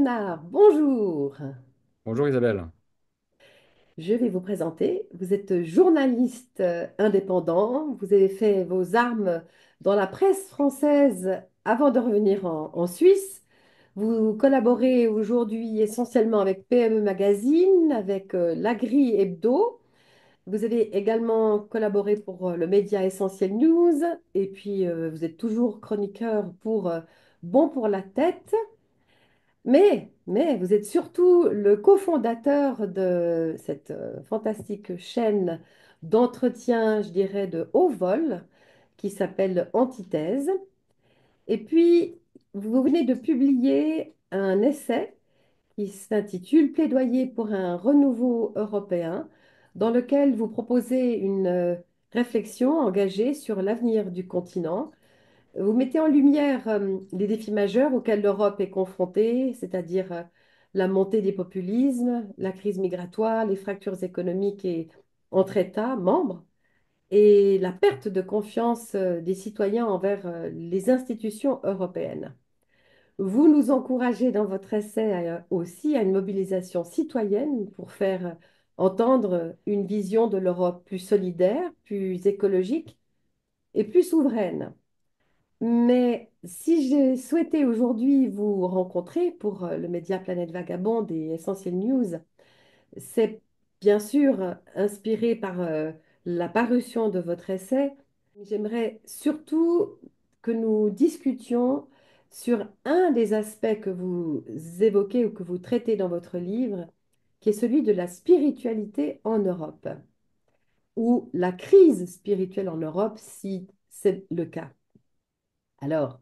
Bernard, bonjour. Bonjour Isabelle. Je vais vous présenter. Vous êtes journaliste indépendant. Vous avez fait vos armes dans la presse française avant de revenir en Suisse. Vous collaborez aujourd'hui essentiellement avec PME Magazine, avec l'Agri Hebdo. Vous avez également collaboré pour le média Essentiel News et puis vous êtes toujours chroniqueur pour Bon pour la tête. Mais vous êtes surtout le cofondateur de cette fantastique chaîne d'entretien, je dirais, de haut vol qui s'appelle Antithèse. Et puis, vous venez de publier un essai qui s'intitule Plaidoyer pour un renouveau européen, dans lequel vous proposez une réflexion engagée sur l'avenir du continent. Vous mettez en lumière les défis majeurs auxquels l'Europe est confrontée, c'est-à-dire la montée des populismes, la crise migratoire, les fractures économiques et entre États membres, et la perte de confiance des citoyens envers les institutions européennes. Vous nous encouragez dans votre essai aussi à une mobilisation citoyenne pour faire entendre une vision de l'Europe plus solidaire, plus écologique et plus souveraine. Mais si j'ai souhaité aujourd'hui vous rencontrer pour le média Planète Vagabonde et Essentiel News, c'est bien sûr inspiré par la parution de votre essai. J'aimerais surtout que nous discutions sur un des aspects que vous évoquez ou que vous traitez dans votre livre, qui est celui de la spiritualité en Europe, ou la crise spirituelle en Europe, si c'est le cas. Alors,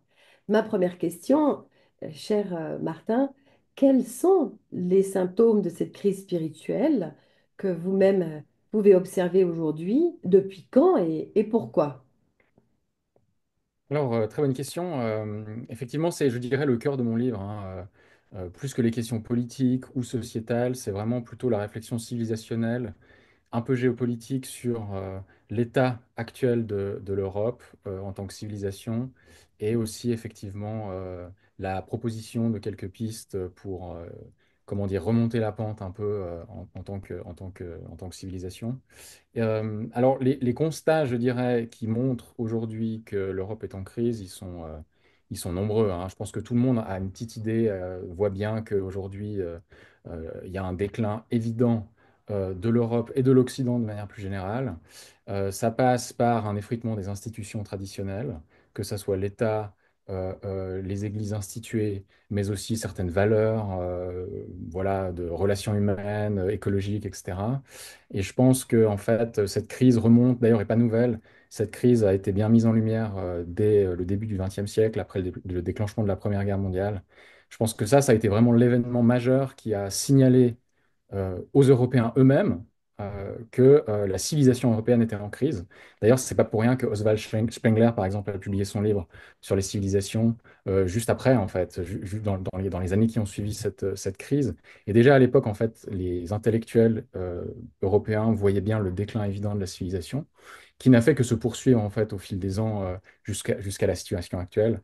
ma première question, cher Martin, quels sont les symptômes de cette crise spirituelle que vous-même pouvez observer aujourd'hui? Depuis quand et pourquoi? Alors, très bonne question. Effectivement, c'est, je dirais, le cœur de mon livre, hein. Plus que les questions politiques ou sociétales, c'est vraiment plutôt la réflexion civilisationnelle, un peu géopolitique sur l'état actuel de l'Europe en tant que civilisation, et aussi effectivement la proposition de quelques pistes pour, comment dire, remonter la pente un peu en tant que civilisation. Alors, les constats, je dirais, qui montrent aujourd'hui que l'Europe est en crise, ils sont nombreux, hein. Je pense que tout le monde a une petite idée, voit bien qu'aujourd'hui, il y a un déclin évident de l'Europe et de l'Occident de manière plus générale. Ça passe par un effritement des institutions traditionnelles, que ce soit l'État, les églises instituées, mais aussi certaines valeurs, voilà, de relations humaines, écologiques, etc. Et je pense que en fait, cette crise remonte, d'ailleurs, n'est pas nouvelle. Cette crise a été bien mise en lumière dès le début du XXe siècle, après le déclenchement de la Première Guerre mondiale. Je pense que ça a été vraiment l'événement majeur qui a signalé aux Européens eux-mêmes que la civilisation européenne était en crise. D'ailleurs, c'est pas pour rien que Oswald Spengler, par exemple, a publié son livre sur les civilisations juste après, en fait, dans les années qui ont suivi cette crise. Et déjà à l'époque, en fait, les intellectuels européens voyaient bien le déclin évident de la civilisation, qui n'a fait que se poursuivre en fait au fil des ans jusqu'à la situation actuelle.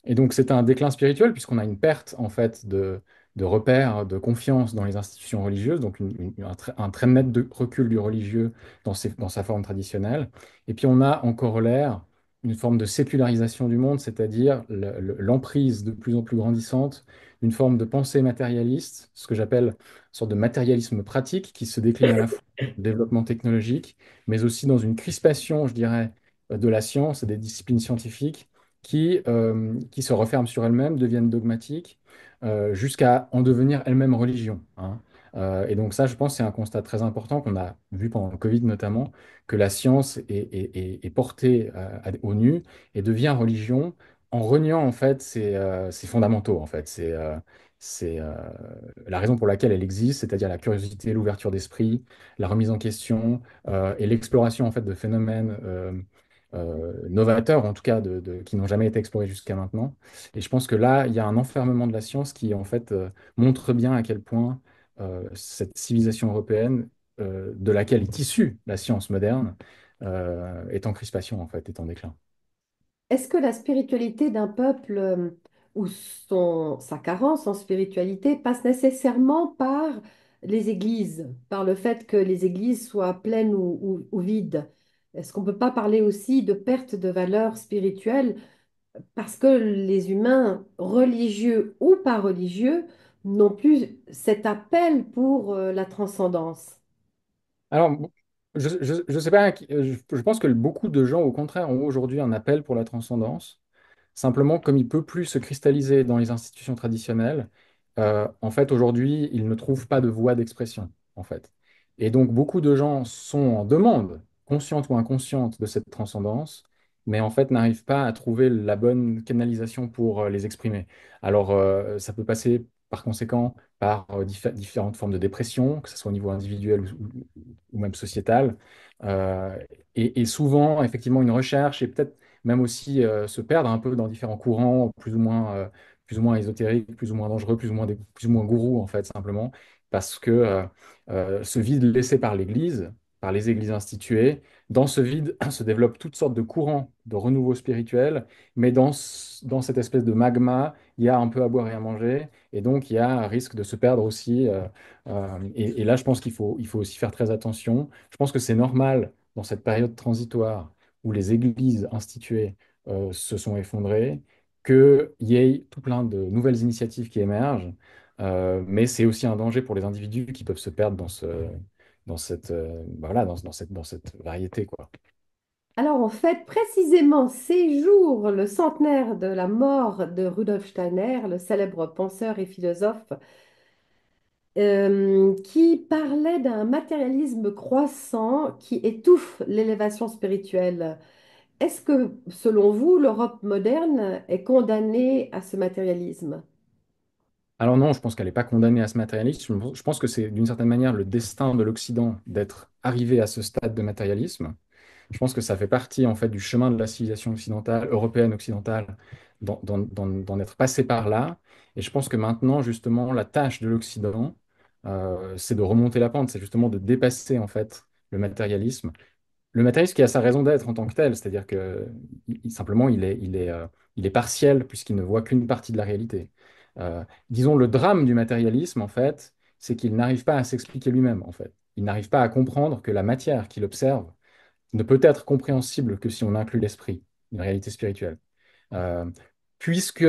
Et donc, c'est un déclin spirituel puisqu'on a une perte en fait de repères, de confiance dans les institutions religieuses, donc un très net de recul du religieux dans sa forme traditionnelle. Et puis, on a en corollaire une forme de sécularisation du monde, c'est-à-dire l'emprise de plus en plus grandissante d'une forme de pensée matérialiste, ce que j'appelle une sorte de matérialisme pratique qui se décline à la fois dans le développement technologique, mais aussi dans une crispation, je dirais, de la science et des disciplines scientifiques qui se referment sur elles-mêmes, deviennent dogmatiques, jusqu'à en devenir elles-mêmes religion, hein. Et donc ça, je pense, c'est un constat très important qu'on a vu pendant le Covid notamment, que la science est portée au nu et devient religion en reniant en fait ses fondamentaux. En fait, c'est la raison pour laquelle elle existe, c'est-à-dire la curiosité, l'ouverture d'esprit, la remise en question et l'exploration en fait de phénomènes novateurs, en tout cas qui n'ont jamais été explorés jusqu'à maintenant. Et je pense que là, il y a un enfermement de la science qui, en fait, montre bien à quel point cette civilisation européenne, de laquelle est issue la science moderne, est en crispation, en fait, est en déclin. Est-ce que la spiritualité d'un peuple ou sa carence en spiritualité passe nécessairement par les églises, par le fait que les églises soient pleines ou vides. Est-ce qu'on ne peut pas parler aussi de perte de valeur spirituelle parce que les humains, religieux ou pas religieux, n'ont plus cet appel pour la transcendance? Alors, je sais pas, je pense que beaucoup de gens, au contraire, ont aujourd'hui un appel pour la transcendance. Simplement, comme il peut plus se cristalliser dans les institutions traditionnelles, en fait, aujourd'hui, il ne trouve pas de voie d'expression, en fait. Et donc, beaucoup de gens sont en demande, consciente ou inconsciente, de cette transcendance, mais en fait, n'arrivent pas à trouver la bonne canalisation pour les exprimer. Alors, ça peut passer, par conséquent, par différentes formes de dépression, que ce soit au niveau individuel ou même sociétal. Euh, et souvent, effectivement, une recherche et peut-être même aussi se perdre un peu dans différents courants plus ou moins ésotériques, plus ou moins dangereux, plus ou moins gourous, en fait, simplement, parce que ce vide laissé par l'Église, par les églises instituées, dans ce vide se développent toutes sortes de courants de renouveau spirituel, mais dans cette espèce de magma, il y a un peu à boire et à manger, et donc il y a un risque de se perdre aussi. Et là, je pense il faut aussi faire très attention. Je pense que c'est normal dans cette période transitoire où les églises instituées se sont effondrées, qu'il y ait tout plein de nouvelles initiatives qui émergent, mais c'est aussi un danger pour les individus qui peuvent se perdre dans cette, voilà, dans cette variété, quoi. Alors en fait, précisément ces jours, le centenaire de la mort de Rudolf Steiner, le célèbre penseur et philosophe, qui parlait d'un matérialisme croissant qui étouffe l'élévation spirituelle. Est-ce que, selon vous, l'Europe moderne est condamnée à ce matérialisme? Alors non, je pense qu'elle n'est pas condamnée à ce matérialisme. Je pense que c'est d'une certaine manière le destin de l'Occident d'être arrivé à ce stade de matérialisme. Je pense que ça fait partie en fait du chemin de la civilisation occidentale, européenne occidentale, d'en être passé par là. Et je pense que maintenant, justement, la tâche de l'Occident, c'est de remonter la pente, c'est justement de dépasser en fait le matérialisme. Le matérialisme qui a sa raison d'être en tant que tel, c'est-à-dire que simplement il est partiel puisqu'il ne voit qu'une partie de la réalité. Disons, le drame du matérialisme, en fait, c'est qu'il n'arrive pas à s'expliquer lui-même, en fait. Il n'arrive pas à comprendre que la matière qu'il observe ne peut être compréhensible que si on inclut l'esprit, une réalité spirituelle. Euh, puisque,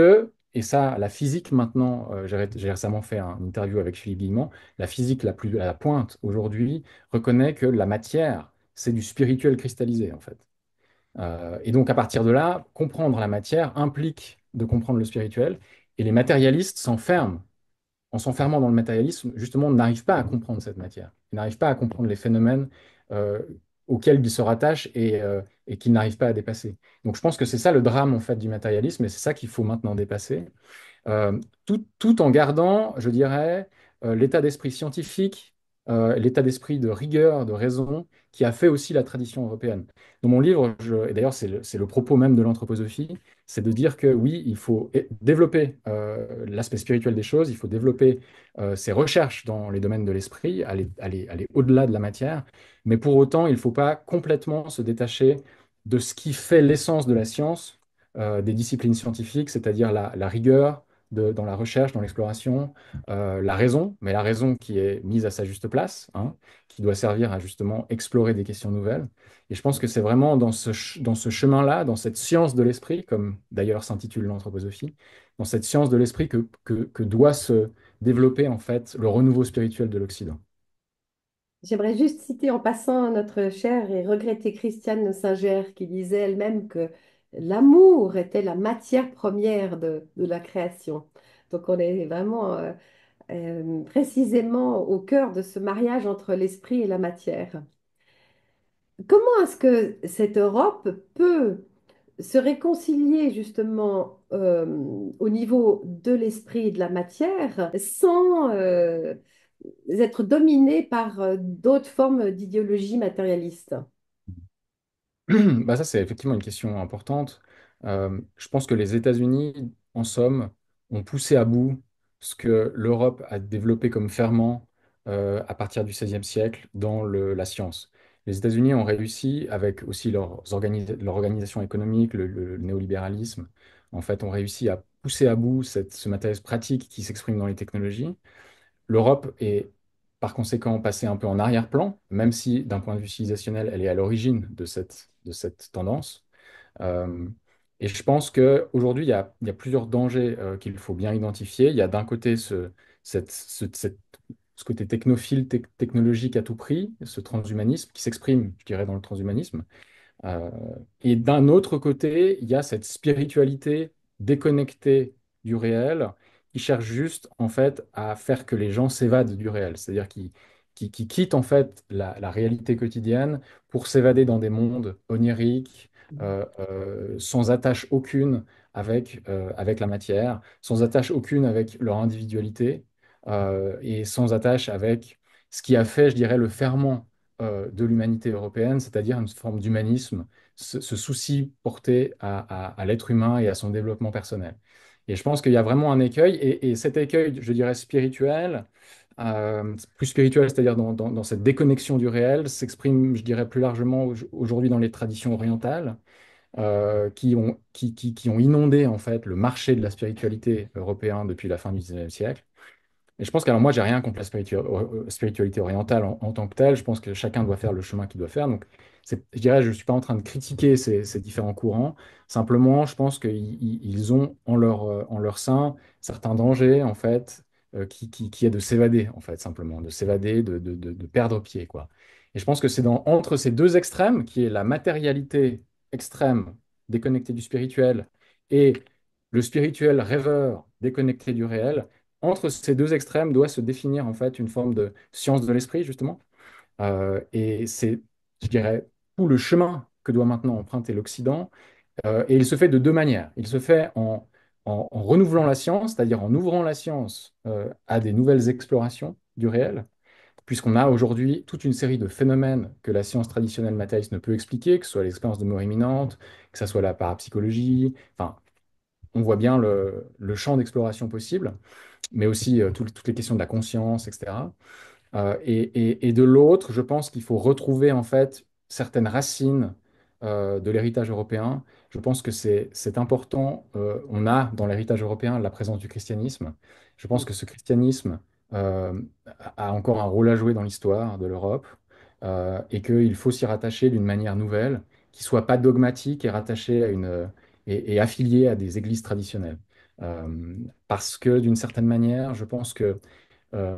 et ça, la physique maintenant, j'ai récemment fait une interview avec Philippe Guillemot, la physique la plus à la pointe aujourd'hui reconnaît que la matière, c'est du spirituel cristallisé, en fait. Et donc, à partir de là, comprendre la matière implique de comprendre le spirituel, et les matérialistes s'enferment en s'enfermant dans le matérialisme, justement, n'arrive pas à comprendre cette matière. Il n'arrive pas à comprendre les phénomènes euh, auxquels il se rattache et qu'il n'arrive pas à dépasser. Donc je pense que c'est ça le drame en fait du matérialisme et c'est ça qu'il faut maintenant dépasser. Tout en gardant, je dirais, l'état d'esprit scientifique, l'état d'esprit de rigueur, de raison, qui a fait aussi la tradition européenne. Dans mon livre, et d'ailleurs c'est le propos même de l'anthroposophie, c'est de dire que oui, il faut développer l'aspect spirituel des choses, il faut développer ses recherches dans les domaines de l'esprit, aller au-delà de la matière, mais pour autant, il ne faut pas complètement se détacher de ce qui fait l'essence de la science, des disciplines scientifiques, c'est-à-dire la rigueur, dans la recherche, dans l'exploration, la raison, mais la raison qui est mise à sa juste place, hein, qui doit servir à justement explorer des questions nouvelles. Et je pense que c'est vraiment dans ce chemin-là, dans cette science de l'esprit, comme d'ailleurs s'intitule l'anthroposophie, dans cette science de l'esprit que doit se développer en fait le renouveau spirituel de l'Occident. J'aimerais juste citer en passant notre chère et regrettée Christiane Singer qui disait elle-même que l'amour était la matière première de la création. Donc on est vraiment précisément au cœur de ce mariage entre l'esprit et la matière. Comment est-ce que cette Europe peut se réconcilier justement au niveau de l'esprit et de la matière sans être dominée par d'autres formes d'idéologie matérialiste? Bah ça, c'est effectivement une question importante. Je pense que les États-Unis, en somme, ont poussé à bout ce que l'Europe a développé comme ferment à partir du XVIe siècle dans la science. Les États-Unis ont réussi, avec aussi leur organisation économique, le néolibéralisme, en fait, ont réussi pousser à bout ce matérialisme pratique qui s'exprime dans les technologies. L'Europe est par conséquent passée un peu en arrière-plan, même si d'un point de vue civilisationnel, elle est à l'origine de cette tendance. Euh, et je pense qu'aujourd'hui, il y a plusieurs dangers qu'il faut bien identifier. Il y a d'un côté ce côté technophile, technologique à tout prix, ce transhumanisme qui s'exprime, je dirais, dans le transhumanisme. Euh, et d'un autre côté, il y a cette spiritualité déconnectée du réel qui cherche juste en fait à faire que les gens s'évadent du réel, c'est-à-dire qui quittent en fait la réalité quotidienne pour s'évader dans des mondes oniriques, sans attache aucune avec la matière, sans attache aucune avec leur individualité, et sans attache avec ce qui a fait, je dirais, le ferment de l'humanité européenne, c'est-à-dire une forme d'humanisme, ce souci porté à l'être humain et à son développement personnel. Et je pense qu'il y a vraiment un écueil, et cet écueil, je dirais, spirituel, plus spirituel, c'est-à-dire dans cette déconnexion du réel, s'exprime, je dirais, plus largement aujourd'hui dans les traditions orientales, qui ont inondé en fait le marché de la spiritualité européen depuis la fin du 19e siècle. Et je pense que alors moi, j'ai rien contre la spiritualité orientale en tant que telle. Je pense que chacun doit faire le chemin qu'il doit faire. Donc, je dirais, je ne suis pas en train de critiquer ces différents courants. Simplement, je pense qu'ils ont en leur sein certains dangers, en fait, qui est de s'évader, en fait, simplement, de s'évader, de perdre pied, quoi. Et je pense que c'est entre ces deux extrêmes, qui est la matérialité extrême, déconnectée du spirituel, et le spirituel rêveur, déconnecté du réel, entre ces deux extrêmes doit se définir en fait une forme de science de l'esprit, justement. Et c'est, je dirais, tout le chemin que doit maintenant emprunter l'Occident. Et il se fait de deux manières. Il se fait en renouvelant la science, c'est-à-dire en ouvrant la science à des nouvelles explorations du réel, puisqu'on a aujourd'hui toute une série de phénomènes que la science traditionnelle matérialiste ne peut expliquer, que ce soit l'expérience de mort imminente, que ce soit la parapsychologie. Enfin, on voit bien le champ d'exploration possible, mais aussi toutes les questions de la conscience, etc. Et de l'autre, je pense qu'il faut retrouver en fait certaines racines de l'héritage européen. Je pense que c'est important. On a dans l'héritage européen la présence du christianisme. Je pense que ce christianisme euh, a encore un rôle à jouer dans l'histoire de l'Europe, et qu'il faut s'y rattacher d'une manière nouvelle, qui soit pas dogmatique et rattachée et affiliée à des églises traditionnelles. Parce que d'une certaine manière, je pense que euh,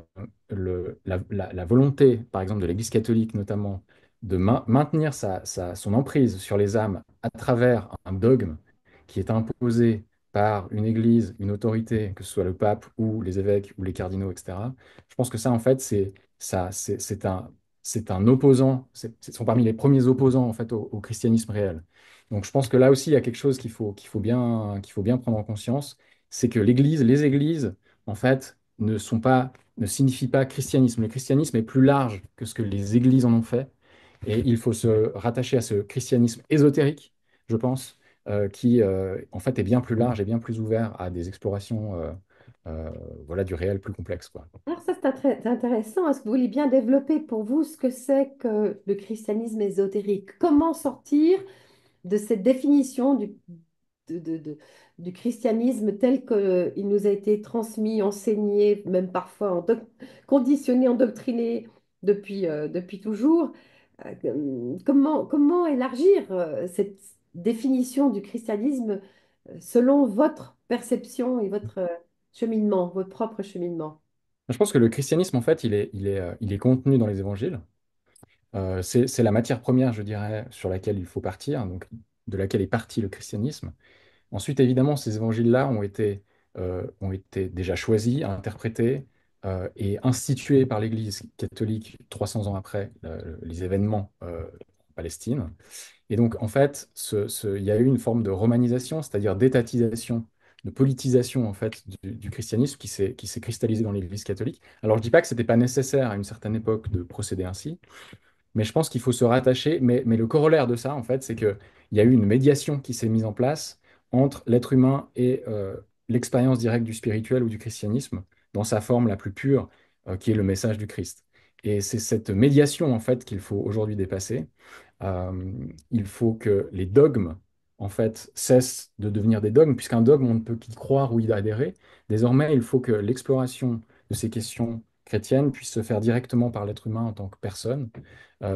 la volonté, par exemple, de l'Église catholique notamment, de maintenir son emprise sur les âmes à travers un dogme qui est imposé par une Église, une autorité, que ce soit le pape ou les évêques ou les cardinaux, etc. Je pense que ça, en fait, c'est un opposant, ce sont parmi les premiers opposants en fait au christianisme réel. Donc, je pense que là aussi, il y a quelque chose qu'il faut bien prendre en conscience, c'est que les églises, en fait, ne signifie pas christianisme. Le christianisme est plus large que ce que les églises en ont fait. Et il faut se rattacher à ce christianisme ésotérique, je pense, qui en fait est bien plus large et bien plus ouvert à des explorations euh, voilà, du réel plus complexe, quoi. Alors ça, c'est intéressant. Est-ce que vous voulez bien développer pour vous ce que c'est que le christianisme ésotérique? Comment sortir de cette définition de- de- de- du christianisme tel qu'il nous a été transmis, enseigné, même parfois conditionné, endoctriné depuis toujours? Comment élargir cette définition du christianisme selon votre perception et votre cheminement, votre propre cheminement? Je pense que le christianisme, en fait, il est contenu dans les évangiles. C'est la matière première, je dirais, sur laquelle il faut partir, donc de laquelle est parti le christianisme. Ensuite, évidemment, ces évangiles-là ont été déjà choisis, interprétés et institués par l'Église catholique 300 ans après les événements en Palestine. Et donc, en fait, il y a eu une forme de romanisation, c'est-à-dire d'étatisation, de politisation, en fait, du christianisme qui s'est cristallisé dans l'Église catholique. Alors, je ne dis pas que ce n'était pas nécessaire à une certaine époque de procéder ainsi, mais je pense qu'il faut se rattacher. Mais le corollaire de ça, en fait, c'est qu'il y a eu une médiation qui s'est mise en place entre l'être humain et l'expérience directe du spirituel ou du christianisme dans sa forme la plus pure, qui est le message du Christ. Et c'est cette médiation, en fait, qu'il faut aujourd'hui dépasser. Il faut que les dogmes, en fait, cessent de devenir des dogmes, puisqu'un dogme, on ne peut qu'y croire ou y adhérer. Désormais, il faut que l'exploration de ces questions chrétiennes puisse se faire directement par l'être humain en tant que personne.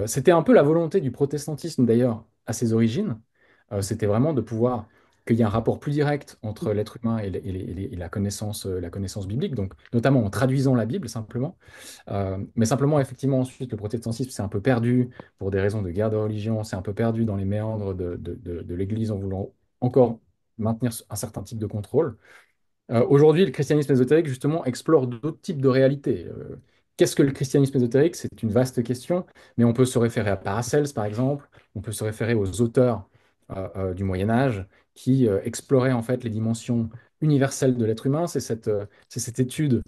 C'était un peu la volonté du protestantisme, d'ailleurs, à ses origines. C'était vraiment de pouvoir qu'il y ait un rapport plus direct entre l'être humain et la connaissance biblique, donc notamment en traduisant la Bible simplement. Mais simplement, effectivement, ensuite, le protestantisme s'est un peu perdu pour des raisons de guerre de religion, s'est un peu perdu dans les méandres de l'Église en voulant encore maintenir un certain type de contrôle. Aujourd'hui, le christianisme ésotérique, justement, explore d'autres types de réalités. Qu'est-ce que le christianisme ésotérique? C'est une vaste question, mais on peut se référer à Paracelse, par exemple, on peut se référer aux auteurs du Moyen Âge qui exploraient en fait les dimensions universelles de l'être humain. C'est cette étude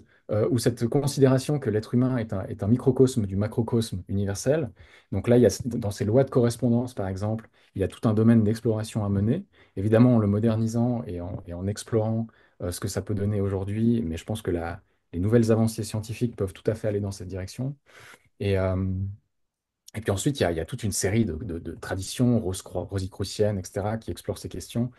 ou cette considération que l'être humain est un microcosme du macrocosme universel. Donc là, il y a, dans ces lois de correspondance, par exemple, il y a tout un domaine d'exploration à mener, évidemment en le modernisant et en explorant ce que ça peut donner aujourd'hui, mais je pense que les nouvelles avancées scientifiques peuvent tout à fait aller dans cette direction. Et, euh, et puis ensuite, il y a toute une série de traditions rosicruciennes, etc., qui explorent ces questions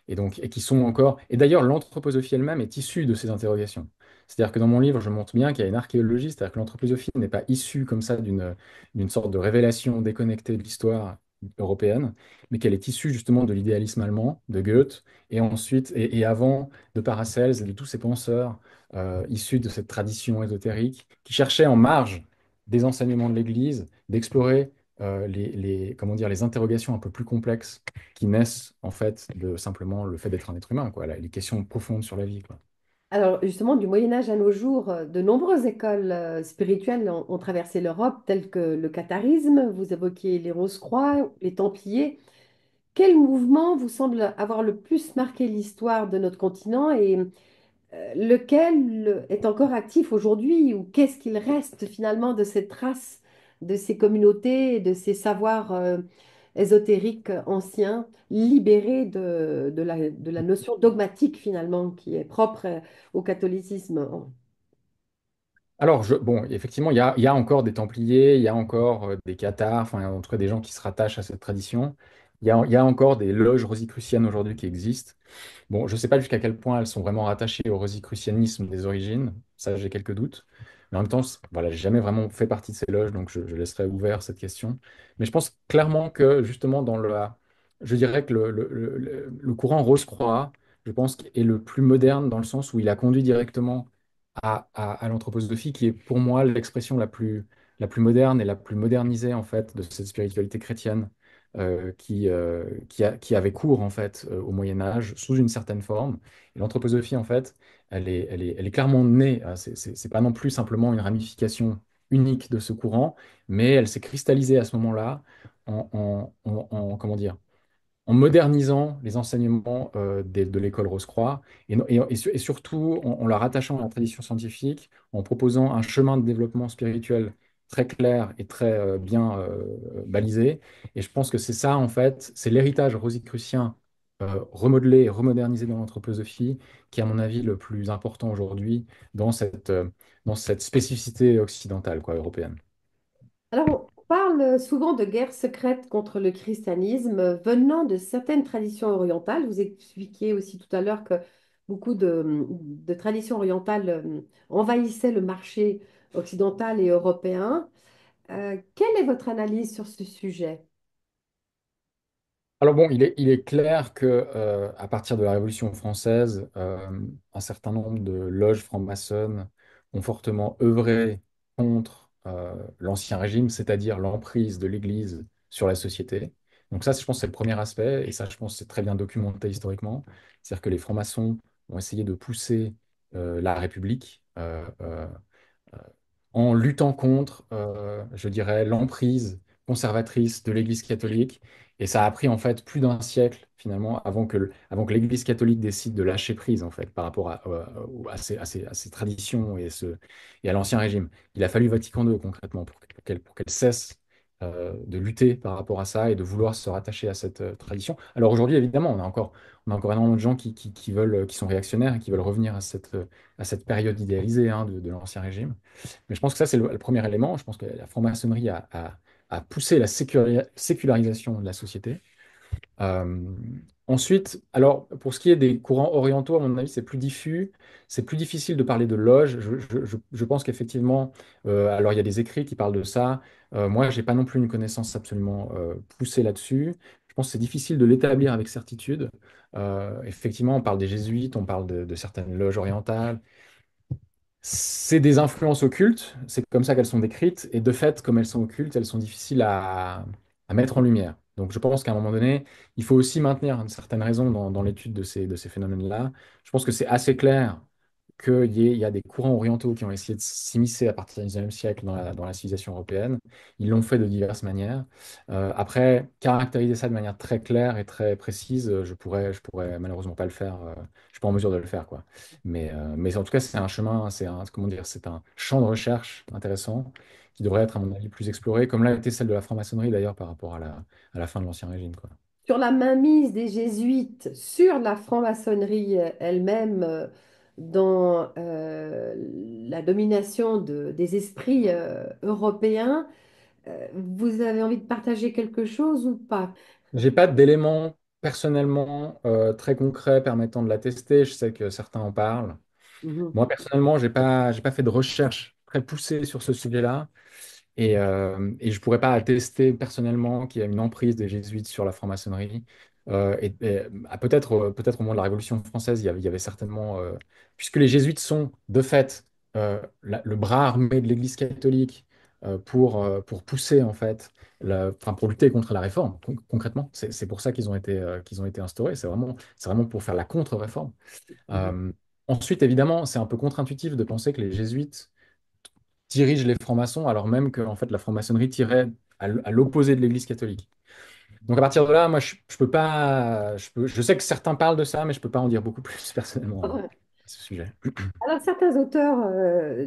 et qui sont encore. Et d'ailleurs, l'anthroposophie elle-même est issue de ces interrogations. C'est-à-dire que dans mon livre, je montre bien qu'il y a une archéologie, c'est-à-dire que l'anthroposophie n'est pas issue comme ça d'une sorte de révélation déconnectée de l'histoire européenne, mais qu'elle est issue justement de l'idéalisme allemand, de Goethe, et ensuite, et avant, de Paracelse et de tous ces penseurs issus de cette tradition ésotérique qui cherchaient en marge des enseignements de l'Église d'explorer comment dire, les interrogations un peu plus complexes qui naissent en fait de simplement le fait d'être un être humain, quoi, les questions profondes sur la vie, quoi. Alors justement, du Moyen Âge à nos jours, de nombreuses écoles spirituelles ont traversé l'Europe, telles que le catharisme, vous évoquiez les Rose-Croix, les Templiers. Quel mouvement vous semble avoir le plus marqué l'histoire de notre continent et lequel est encore actif aujourd'hui ou qu'est-ce qu'il reste finalement de ces traces de ces communautés, de ces savoirs ésotériques anciens, libérés de la notion dogmatique finalement qui est propre au catholicisme? Alors, bon, effectivement, il y a encore des Templiers, il y a encore des cathares, enfin, en tout cas des gens qui se rattachent à cette tradition. Il y a encore des loges rosicruciennes aujourd'hui qui existent. Bon, je ne sais pas jusqu'à quel point elles sont vraiment rattachées au rosicrucianisme des origines, ça j'ai quelques doutes. Mais en même temps, voilà, j'ai jamais vraiment fait partie de ces loges, donc je laisserai ouvert cette question. Mais je pense clairement que justement je dirais que le courant Rose-Croix, je pense, est le plus moderne dans le sens où il a conduit directement à l'anthroposophie, qui est pour moi l'expression la plus moderne et la plus modernisée en fait de cette spiritualité chrétienne qui avait cours en fait au Moyen Âge sous une certaine forme. Et l'anthroposophie en fait, elle est clairement née. C'est pas non plus simplement une ramification unique de ce courant, mais elle s'est cristallisée à ce moment-là comment dire, en modernisant les enseignements de l'école Rose-Croix et surtout en la rattachant à la tradition scientifique, en proposant un chemin de développement spirituel très clair et très bien balisé. Et je pense que c'est ça, en fait, c'est l'héritage rosicrucien remodelé et remodernisé dans l'anthroposophie qui est, à mon avis, le plus important aujourd'hui dans cette spécificité occidentale, quoi, européenne. Alors, on parle souvent de guerre secrète contre le christianisme venant de certaines traditions orientales. Vous expliquiez aussi tout à l'heure que beaucoup de traditions orientales envahissaient le marché occidental et européen. Quelle est votre analyse sur ce sujet? Alors bon, il est clair que à partir de la Révolution française, un certain nombre de loges franc-maçonnes ont fortement œuvré contre l'Ancien Régime, c'est-à-dire l'emprise de l'Église sur la société. Donc ça, je pense, c'est le premier aspect, et ça, je pense, c'est très bien documenté historiquement. C'est-à-dire que les francs-maçons ont essayé de pousser la République en luttant contre, je dirais, l'emprise conservatrice de l'Église catholique. Et ça a pris en fait plus d'un siècle finalement avant que l'Église catholique décide de lâcher prise en fait par rapport à ces traditions et à l'Ancien Régime. Il a fallu Vatican II concrètement pour qu'elle cesse de lutter par rapport à ça et de vouloir se rattacher à cette tradition. Alors aujourd'hui, évidemment, on a encore énormément de gens qui sont réactionnaires et qui veulent revenir à cette période idéalisée hein, de l'Ancien Régime. Mais je pense que ça, c'est le premier élément. Je pense que la franc-maçonnerie a poussé la sécularisation de la société. Euh, Ensuite, alors pour ce qui est des courants orientaux, à mon avis, c'est plus diffus, c'est plus difficile de parler de loge. Je pense qu'effectivement, alors il y a des écrits qui parlent de ça. Moi, j'ai pas non plus une connaissance absolument poussée là-dessus. Je pense que c'est difficile de l'établir avec certitude. Effectivement, on parle des jésuites, on parle de certaines loges orientales. C'est des influences occultes, c'est comme ça qu'elles sont décrites, et de fait, comme elles sont occultes, elles sont difficiles à mettre en lumière. Donc je pense qu'à un moment donné, il faut aussi maintenir une certaine raison dans l'étude de ces phénomènes-là. Je pense que c'est assez clair il y a des courants orientaux qui ont essayé de s'immiscer à partir du XIXe siècle dans la civilisation européenne. Ils l'ont fait de diverses manières. Après, caractériser ça de manière très claire et très précise, je pourrais malheureusement pas le faire. Je suis pas en mesure de le faire, quoi. Mais en tout cas, c'est un chemin, comment dire, c'est un champ de recherche intéressant qui devrait être, à mon avis, plus exploré, comme l'a été celle de la franc-maçonnerie d'ailleurs par rapport à la fin de l'Ancien Régime, quoi. Sur la mainmise des jésuites sur la franc-maçonnerie elle-même, dans la domination des esprits européens, vous avez envie de partager quelque chose ou pas? J'ai pas d'éléments personnellement très concrets permettant de l'attester. Je sais que certains en parlent. Mhm. Moi, personnellement, j'ai pas fait de recherche très poussée sur ce sujet-là. Et je ne pourrais pas attester personnellement qu'il y a une emprise des jésuites sur la franc-maçonnerie. Peut-être au moment de la Révolution française, il y avait certainement, puisque les jésuites sont de fait le bras armé de l'Église catholique pour pousser en fait, enfin, pour lutter contre la réforme. Concrètement, c'est pour ça qu'ils ont été instaurés. C'est vraiment pour faire la contre-réforme. Mhm. Euh, Ensuite, évidemment, c'est un peu contre-intuitif de penser que les jésuites dirige les francs-maçons, alors même que en fait, la franc-maçonnerie tirait à l'opposé de l'Église catholique. Donc à partir de là, moi, je peux pas, je sais que certains parlent de ça, mais je peux pas en dire beaucoup plus personnellement Ouais. à ce sujet. Alors, certains auteurs,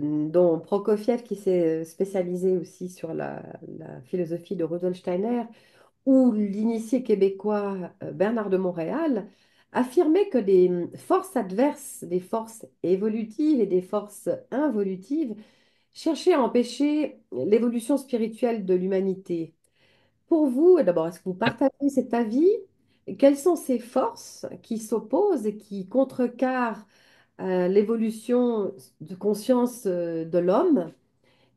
dont Prokofiev, qui s'est spécialisé aussi sur la philosophie de Rudolf Steiner, ou l'initié québécois Bernard de Montréal, affirmaient que des forces adverses, des forces évolutives et des forces involutives cherchaient à empêcher l'évolution spirituelle de l'humanité. Pour vous, d'abord, est-ce que vous partagez cet avis? Quelles sont ces forces qui s'opposent et qui contrecarrent l'évolution de conscience de l'homme?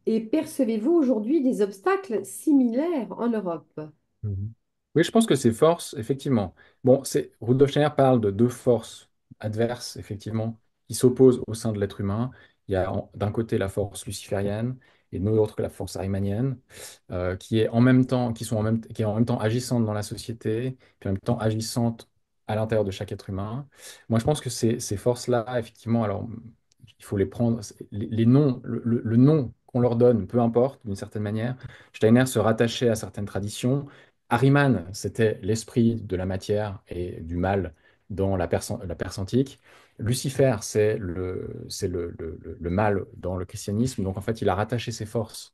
Et percevez-vous aujourd'hui des obstacles similaires en Europe? Mhm. Oui, je pense que ces forces, effectivement. Bon, Rudolf Steiner parle de deux forces adverses, effectivement, qui s'opposent au sein de l'être humain. Il y a d'un côté la force luciférienne et de l'autre la force arimanienne, qui est en même temps, qui est en même temps agissante dans la société, puis en même temps agissante à l'intérieur de chaque être humain. Moi, je pense que ces forces-là, effectivement, alors, il faut les prendre, les noms, le nom qu'on leur donne, peu importe, d'une certaine manière. Steiner se rattachait à certaines traditions. Ahriman, c'était l'esprit de la matière et du mal dans la Perse antique. Lucifer, le mal dans le christianisme. Donc en fait, il a rattaché ses forces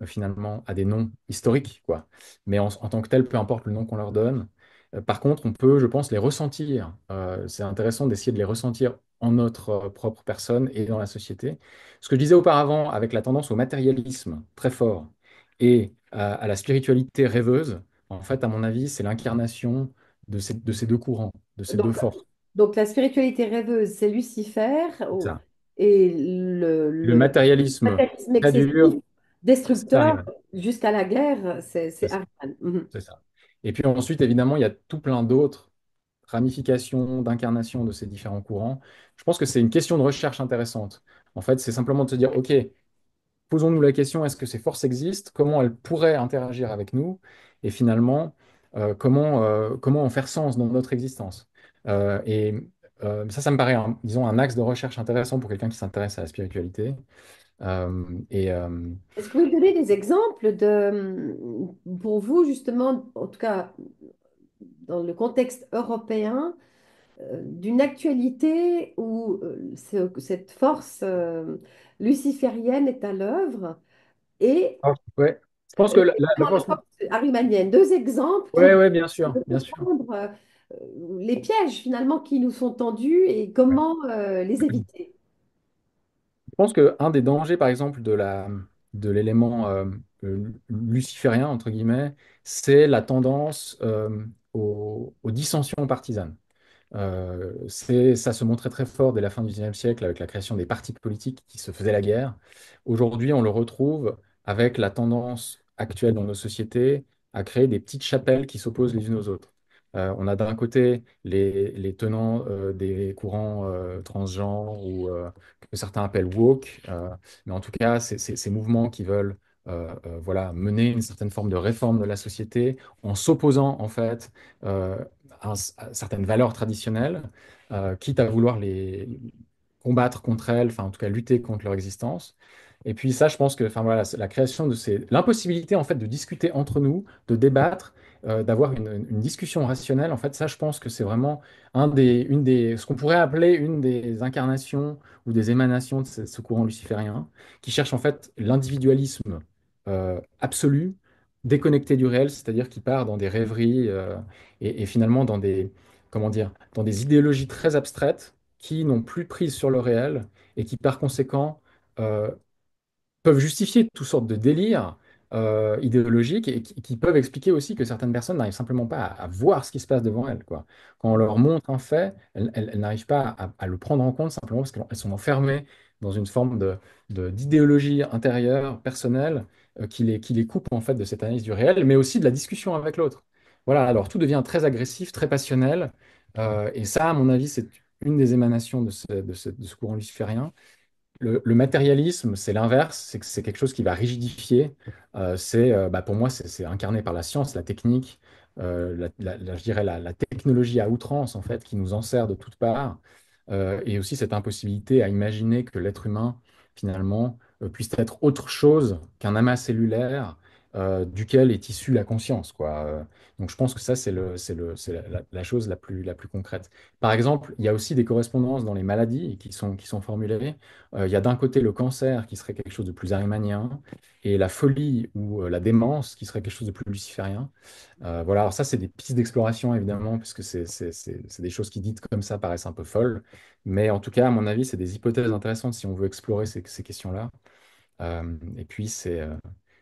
finalement à des noms historiques, quoi. Mais en tant que tel, peu importe le nom qu'on leur donne. Par contre, on peut, je pense, les ressentir. C'est intéressant d'essayer de les ressentir en notre propre personne et dans la société. Ce que je disais auparavant, avec la tendance au matérialisme très fort et à la spiritualité rêveuse, en fait, à mon avis, c'est l'incarnation de ces deux courants, de ces deux Donc, forces. donc la spiritualité rêveuse, c'est Lucifer, C'est ça. et Le le matérialisme matérialisme très excessif, dur, c'est destructeur, Ahriman. jusqu'à la guerre, c'est C'est ça. Ariane. Mhm. C'est ça. Et puis ensuite, évidemment, il y a tout plein d'autres ramifications, d'incarnations de ces différents courants. Je pense que c'est une question de recherche intéressante. En fait, c'est simplement de se dire, OK, posons-nous la question, est-ce que ces forces existent? Comment elles pourraient interagir avec nous? Et finalement, comment en faire sens dans notre existence? Ça me paraît, disons, un axe de recherche intéressant pour quelqu'un qui s'intéresse à la spiritualité. Euh, et, euh, Est-ce que vous pouvez donner des exemples pour vous, justement, en tout cas dans le contexte européen, d'une actualité où cette force luciférienne est à l'œuvre et ouais. Je pense que la la force. force arimanienne? Deux exemples qui Ouais, nous ouais, bien permettent sûr, de bien sûr. comprendre les pièges finalement qui nous sont tendus et comment les éviter. Je pense qu'un des dangers, par exemple, de l'élément luciférien, entre guillemets, c'est la tendance aux dissensions partisanes. Ça se montrait très fort dès la fin du XIXe siècle avec la création des partis politiques qui se faisaient la guerre. Aujourd'hui, on le retrouve avec la tendance actuelle dans nos sociétés à créer des petites chapelles qui s'opposent les unes aux autres. On a d'un côté les tenants des courants transgenres ou que certains appellent woke, mais en tout cas, ces mouvements qui veulent voilà, mener une certaine forme de réforme de la société en s'opposant en fait euh, à certaines valeurs traditionnelles, quitte à vouloir les combattre contre elles, enfin en tout cas lutter contre leur existence. Et puis ça, je pense que, enfin voilà, c'est la création de l'impossibilité en fait de discuter entre nous, de débattre, d'avoir une discussion rationnelle. En fait, ça, je pense que c'est vraiment ce qu'on pourrait appeler une des incarnations ou des émanations de ce courant luciférien, qui cherche en fait l'individualisme absolu, déconnecté du réel, c'est-à-dire qui part dans des rêveries et finalement dans comment dire, dans des idéologies très abstraites qui n'ont plus prise sur le réel et qui par conséquent euh, peuvent justifier toutes sortes de délires idéologiques et qui peuvent expliquer aussi que certaines personnes n'arrivent simplement pas à voir ce qui se passe devant elles, quoi. Quand on leur montre un fait, elles n'arrivent pas à le prendre en compte simplement parce qu'elles sont enfermées dans une forme d'idéologie intérieure, personnelle, qui les coupe en fait de cette analyse du réel, mais aussi de la discussion avec l'autre. Voilà, alors tout devient très agressif, très passionnel, et ça, à mon avis, c'est une des émanations de ce courant luciférien. Le matérialisme, c'est l'inverse, c'est que c'est quelque chose qui va rigidifier. Bah, pour moi, c'est incarné par la science, la technique, je dirais la technologie à outrance, en fait, qui nous enserre de toutes parts. Et aussi cette impossibilité à imaginer que l'être humain, finalement, puisse être autre chose qu'un amas cellulaire duquel est issue la conscience, quoi. Donc je pense que ça, c'est la chose la plus concrète. Par exemple, il y a aussi des correspondances dans les maladies qui sont formulées. Il y a d'un côté le cancer qui serait quelque chose de plus arimanien et la folie ou la démence qui serait quelque chose de plus luciférien. Voilà, alors ça, c'est des pistes d'exploration évidemment, puisque c'est des choses qui dites comme ça paraissent un peu folles. Mais en tout cas, à mon avis, c'est des hypothèses intéressantes si on veut explorer ces questions-là. Et puis, c'est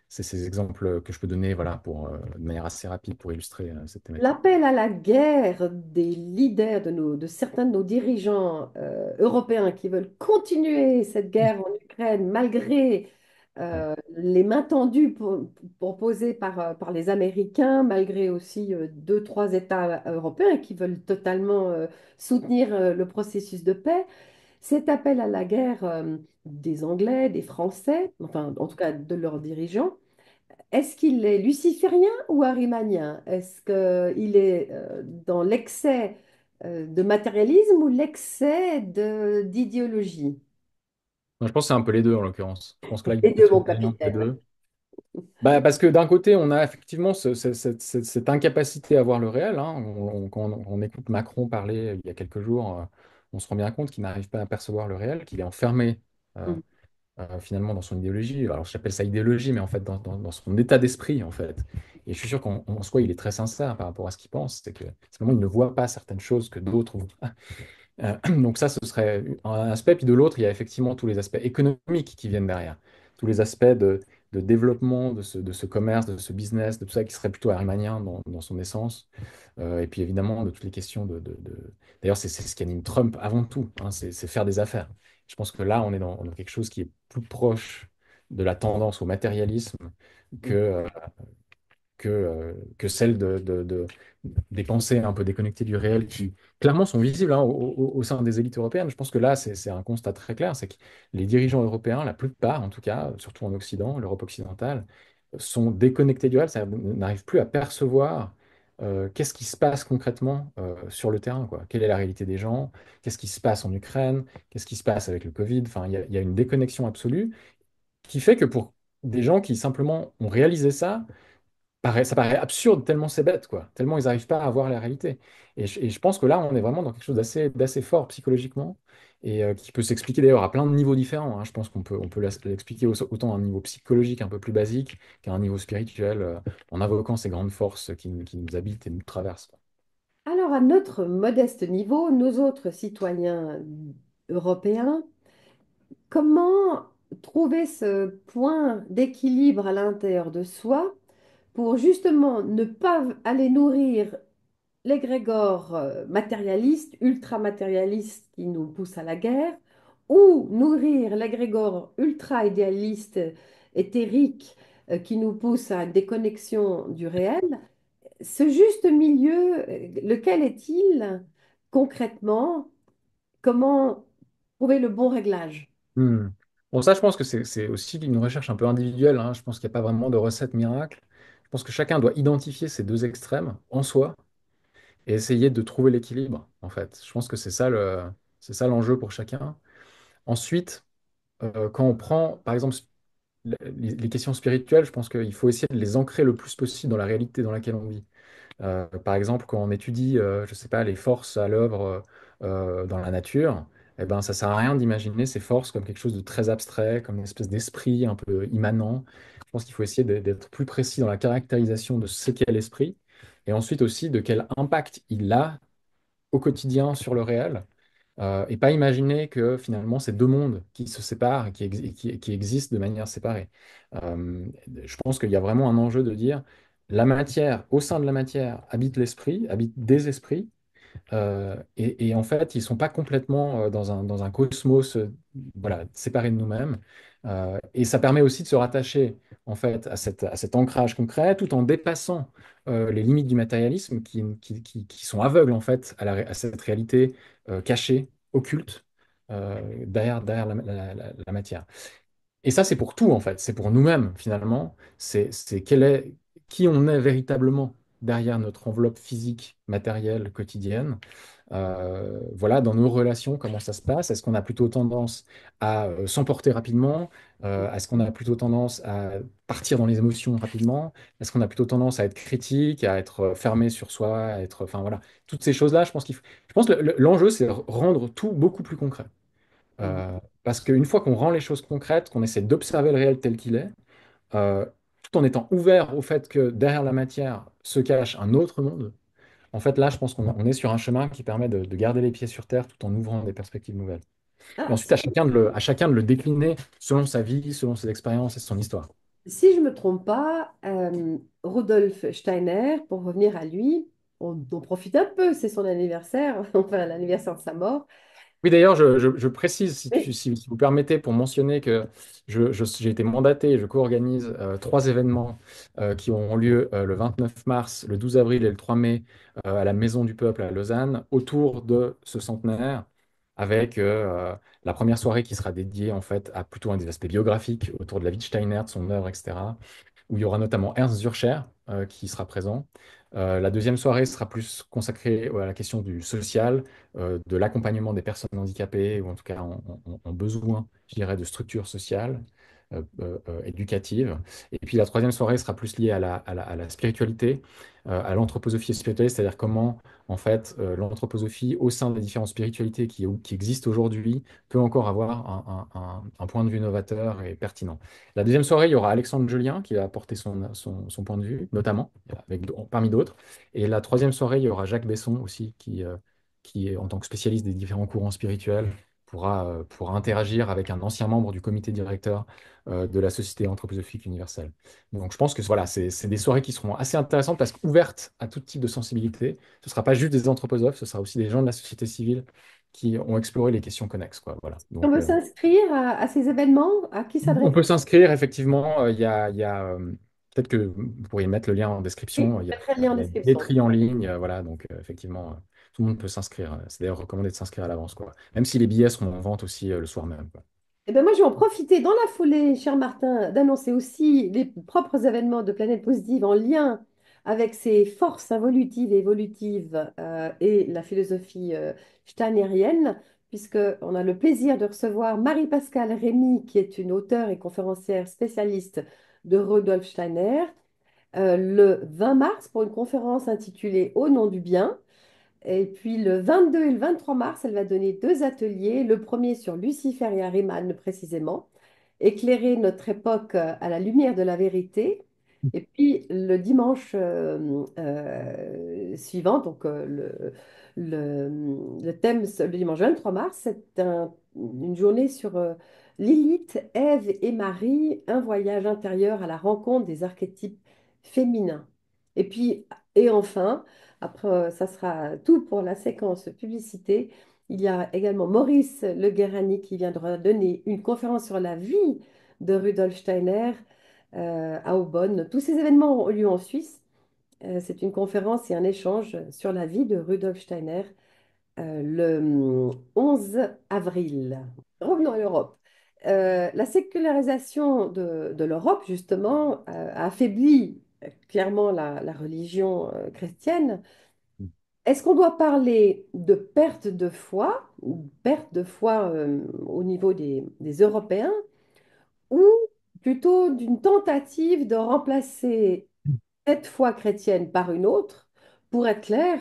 ces exemples que je peux donner voilà, de manière assez rapide pour illustrer cette thématique. L'appel à la guerre des leaders de certains de nos dirigeants européens qui veulent continuer cette guerre en Ukraine malgré les mains tendues proposées par les Américains, malgré aussi deux, trois États européens qui veulent totalement soutenir le processus de paix. Cet appel à la guerre des Anglais, des Français, enfin en tout cas de leurs dirigeants, est-ce qu'il est luciférien ou arimanien? Est-ce qu'il est dans l'excès de matérialisme ou l'excès d'idéologie? Moi, je pense que c'est un peu les deux en l'occurrence. Je pense que là, Et il de faut mon une alliance des capitaine. deux. Bah, parce que d'un côté, on a effectivement cette incapacité à voir le réel, hein. Quand on écoute Macron parler il y a quelques jours, on se rend bien compte qu'il n'arrive pas à percevoir le réel, qu'il est enfermé euh, Mm. finalement dans son idéologie. Alors j'appelle ça idéologie, mais en fait dans son état d'esprit en fait. Et je suis sûr qu'en soi, il est très sincère par rapport à ce qu'il pense. C'est que simplement, il ne voit pas certaines choses que d'autres voient. Donc ça, ce serait un aspect. Puis de l'autre, il y a effectivement tous les aspects économiques qui viennent derrière. Tous les aspects de développement de ce commerce, de ce business, de tout ça qui serait plutôt arimanien dans son essence. Et puis évidemment, de toutes les questions D'ailleurs, c'est ce qui anime Trump avant tout, hein, c'est faire des affaires. Je pense que là, on est dans quelque chose qui est plus proche de la tendance au matérialisme que, que celle des pensées un peu déconnectées du réel qui, clairement, sont visibles hein, au sein des élites européennes. Je pense que là, c'est un constat très clair, c'est que les dirigeants européens, la plupart en tout cas, surtout en Occident, l'Europe occidentale, sont déconnectés du réel, c'est-à-dire n'arrivent plus à percevoir qu'est-ce qui se passe concrètement sur le terrain, quoi. Quelle est la réalité des gens, qu'est-ce qui se passe en Ukraine, qu'est-ce qui se passe avec le Covid. Enfin, il y a une déconnexion absolue qui fait que pour des gens qui simplement ont réalisé ça, ça paraît absurde tellement c'est bête, quoi. Tellement ils n'arrivent pas à voir la réalité. Et je pense que là, on est vraiment dans quelque chose d'assez fort psychologiquement et qui peut s'expliquer d'ailleurs à plein de niveaux différents, hein. Je pense on peut l'expliquer autant à un niveau psychologique un peu plus basique qu'à un niveau spirituel, en invoquant ces grandes forces qui nous habitent et nous traversent, quoi. Alors, à notre modeste niveau, nos autres citoyens européens, comment trouver ce point d'équilibre à l'intérieur de soi pour justement ne pas aller nourrir l'égrégore matérialiste, ultra-matérialiste qui nous pousse à la guerre, ou nourrir l'égrégore ultra-idéaliste, éthérique, qui nous pousse à une déconnexion du réel. Ce juste milieu, lequel est-il concrètement? Comment trouver le bon réglage? Hmm. Bon, ça, je pense que c'est aussi une recherche un peu individuelle, hein. Je pense qu'il n'y a pas vraiment de recette miracle. Je pense que chacun doit identifier ces deux extrêmes en soi et essayer de trouver l'équilibre, en fait. Je pense que c'est ça l'enjeu pour chacun. Ensuite, quand on prend, par exemple, les questions spirituelles, je pense qu'il faut essayer de les ancrer le plus possible dans la réalité dans laquelle on vit. Par exemple, quand on étudie, je sais pas, les forces à l'œuvre dans la nature, eh ben, ça sert à rien d'imaginer ces forces comme quelque chose de très abstrait, comme une espèce d'esprit un peu immanent. Je pense qu'il faut essayer d'être plus précis dans la caractérisation de ce qu'est l'esprit, et ensuite aussi de quel impact il a au quotidien sur le réel, et pas imaginer que finalement c'est deux mondes qui se séparent et qui existent de manière séparée. Je pense qu'il y a vraiment un enjeu de dire la matière, au sein de la matière, habite l'esprit, habite des esprits, et en fait, ils ne sont pas complètement dans un cosmos voilà, séparé de nous-mêmes. Et ça permet aussi de se rattacher en fait, à cet ancrage concret tout en dépassant les limites du matérialisme qui sont aveugles en fait, à cette réalité cachée, occulte, derrière la matière. Et ça, c'est pour tout, en fait. C'est pour nous-mêmes, finalement. C'est qui on est véritablement derrière notre enveloppe physique, matérielle, quotidienne. Voilà, dans nos relations, comment ça se passe? Est-ce qu'on a plutôt tendance à s'emporter rapidement? Est-ce qu'on a plutôt tendance à partir dans les émotions rapidement? Est-ce qu'on a plutôt tendance à être critique, à être fermé sur soi, à être, enfin voilà, toutes ces choses-là, je pense que l'enjeu, c'est de rendre tout beaucoup plus concret. Mhm. Parce qu'une fois qu'on rend les choses concrètes, qu'on essaie d'observer le réel tel qu'il est, euh, tout en étant ouvert au fait que derrière la matière se cache un autre monde, en fait, là, je pense qu'on est sur un chemin qui permet de garder les pieds sur terre tout en ouvrant des perspectives nouvelles. Et Ah, ensuite, à chacun de le décliner selon sa vie, selon ses expériences et son histoire. si je ne me trompe pas, Rudolf Steiner, pour revenir à lui, on profite un peu, c'est son anniversaire, enfin l'anniversaire de sa mort. Oui, d'ailleurs, je précise, Oui. si vous permettez, pour mentionner que j'ai été mandaté et je co-organise trois événements qui auront lieu le 29 mars, le 12 avril et le 3 mai à la Maison du Peuple à Lausanne autour de ce centenaire, avec la première soirée qui sera dédiée en fait à plutôt un des aspects biographiques autour de la vie de Steiner, de son œuvre, etc., où il y aura notamment Ernst Zürcher qui sera présent. La deuxième soirée sera plus consacrée à la question du social, de l'accompagnement des personnes handicapées, ou en tout cas en besoin, je dirais, de structures sociales, éducatives. Et puis la troisième soirée sera plus liée à la spiritualité, à l'anthroposophie spirituelle, c'est-à-dire comment, en fait, l'anthroposophie, au sein des différentes spiritualités qui existent aujourd'hui, peut encore avoir un point de vue novateur et pertinent. La deuxième soirée, il y aura Alexandre Julien qui va apporter son point de vue, notamment, parmi d'autres. Et la troisième soirée, il y aura Jacques Besson aussi, qui, en tant que spécialiste des différents courants spirituels, pourra interagir avec un ancien membre du comité directeur de la Société anthroposophique universelle. Donc je pense que voilà, c'est des soirées qui seront assez intéressantes parce qu'ouvertes à tout type de sensibilité. Ce ne sera pas juste des anthroposophes, ce sera aussi des gens de la société civile qui ont exploré les questions connexes, quoi. Voilà. On Donc, veut s'inscrire à ces événements, à qui on s'adresse? peut s'inscrire, effectivement. Peut-être que vous pourriez mettre le lien en Oui, description. je mettrai le lien en Il y a des description. billetteries en ligne. Voilà, donc effectivement, tout le monde peut s'inscrire. C'est d'ailleurs recommandé de s'inscrire à l'avance, quoi. Même si les billets seront en vente aussi le soir même, quoi. Eh bien, moi, je vais en profiter dans la foulée, cher Martin, d'annoncer aussi les propres événements de Planète Positive en lien avec ses forces involutives et évolutives et la philosophie steinérienne, puisqu'on a le plaisir de recevoir Marie-Pascale Rémy, qui est une auteure et conférencière spécialiste de Rudolf Steiner, le 20 mars pour une conférence intitulée Au nom du bien. Et puis le 22 et le 23 mars, elle va donner deux ateliers. Le premier sur Lucifer et Ariman précisément, éclairer notre époque à la lumière de la vérité. Et puis le dimanche suivant, donc le thème, le dimanche 23 mars, c'est une journée sur Lilith, Ève et Marie, un voyage intérieur à la rencontre des archétypes féminins. Et puis Et enfin, après, ça sera tout pour la séquence publicité. Il y a également Maurice Le Guérani qui viendra donner une conférence sur la vie de Rudolf Steiner à Aubonne. Tous ces événements ont lieu en Suisse. C'est une conférence et un échange sur la vie de Rudolf Steiner le 11 avril. Revenons à l'Europe. La sécularisation de l'Europe, justement, a affaibli clairement la religion chrétienne. Est-ce qu'on doit parler de perte de foi, ou perte de foi au niveau des Européens, ou plutôt d'une tentative de remplacer cette foi chrétienne par une autre, pour être clair,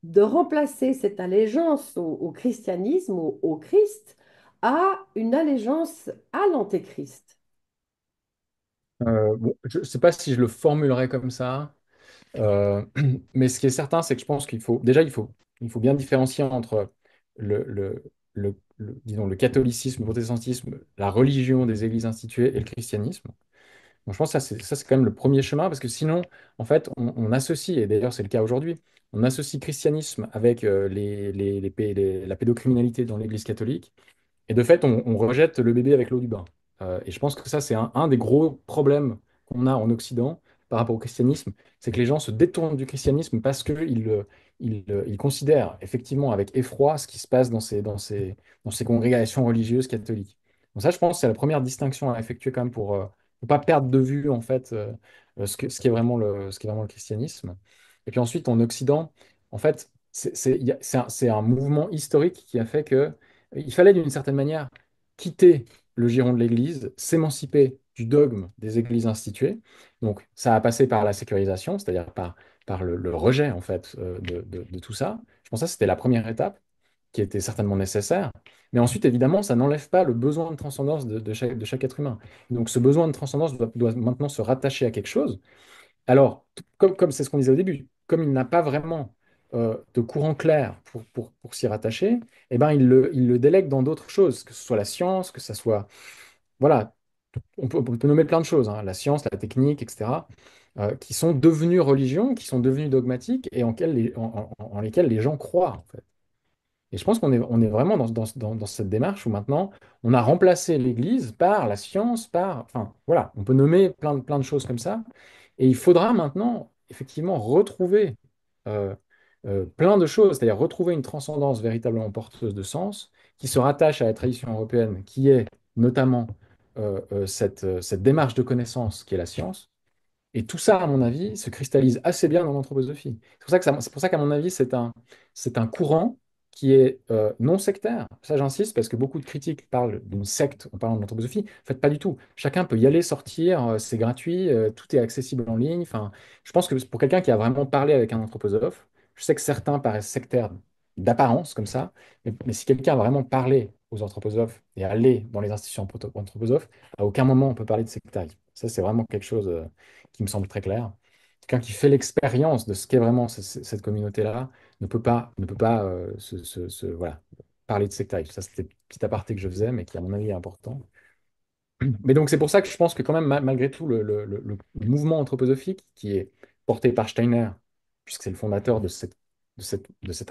de remplacer cette allégeance au christianisme, au Christ, à une allégeance à l'antéchrist? Bon, je ne sais pas si je le formulerai comme ça, euh, mais ce qui est certain, c'est que je pense qu'il faut déjà il faut bien différencier entre le, le, disons, le catholicisme, le protestantisme, la religion des églises instituées et le christianisme. Donc, je pense que ça, c'est quand même le premier chemin, parce que sinon, en fait, on associe, et d'ailleurs c'est le cas aujourd'hui, on associe christianisme avec la pédocriminalité dans l'Église catholique, et de fait, on rejette le bébé avec l'eau du bain. Et je pense que ça, c'est un des gros problèmes qu'on a en Occident par rapport au christianisme, c'est que les gens se détournent du christianisme parce qu'ils considèrent effectivement avec effroi ce qui se passe dans ces congrégations religieuses catholiques. Donc ça, je pense, c'est la première distinction à effectuer quand même pour ne pas perdre de vue en fait ce qui est vraiment ce qui est vraiment le christianisme. Et puis ensuite, en Occident, en fait, c'est un mouvement historique qui a fait que il fallait d'une certaine manière quitter le giron de l'Église, s'émanciper du dogme des Églises instituées. Donc ça a passé par la sécurisation, c'est-à-dire par le rejet en fait de tout ça. Je pense que ça, c'était la première étape qui était certainement nécessaire. Mais ensuite, évidemment, ça n'enlève pas le besoin de transcendance de chaque être humain. Donc ce besoin de transcendance doit maintenant se rattacher à quelque chose. Alors, comme c'est ce qu'on disait au début, comme il n'a pas vraiment de courant clair pour s'y rattacher, eh ben, il le délègue dans d'autres choses, que ce soit la science, que ce soit... Voilà, on peut nommer plein de choses, hein, la science, la technique, etc., qui sont devenues religions, qui sont devenues dogmatiques et en lesquelles les gens croient, en fait. Et je pense on est vraiment dans cette démarche où maintenant, on a remplacé l'Église par la science, par... Enfin, voilà, on peut nommer plein de choses comme ça. Et il faudra maintenant, effectivement, retrouver euh, plein de choses, c'est-à-dire retrouver une transcendance véritablement porteuse de sens, qui se rattache à la tradition européenne, qui est notamment cette démarche de connaissance qui est la science. Et tout ça, à mon avis, se cristallise assez bien dans l'anthroposophie. C'est pour ça que c'est pour ça qu'à mon avis, c'est un courant qui est non sectaire. Ça, j'insiste, parce que beaucoup de critiques parlent d'une secte en parlant de l'anthroposophie. En fait, pas du tout. Chacun peut y aller, sortir, c'est gratuit, tout est accessible en ligne. Enfin, je pense que pour quelqu'un qui a vraiment parlé avec un anthroposophe, je sais que certains paraissent sectaires d'apparence, comme ça, mais si quelqu'un a vraiment parlé aux anthroposophes et allé dans les institutions anthroposophes, à aucun moment on peut parler de sectarisme. Ça, c'est vraiment quelque chose qui me semble très clair. Quelqu'un qui fait l'expérience de ce qu'est vraiment cette communauté-là ne peut pas voilà, parler de sectarisme. Ça, c'était le petit aparté que je faisais, mais qui, à mon avis, est important. Mais donc, c'est pour ça que je pense que quand même, malgré tout, le mouvement anthroposophique qui est porté par Steiner, puisque c'est le fondateur de cette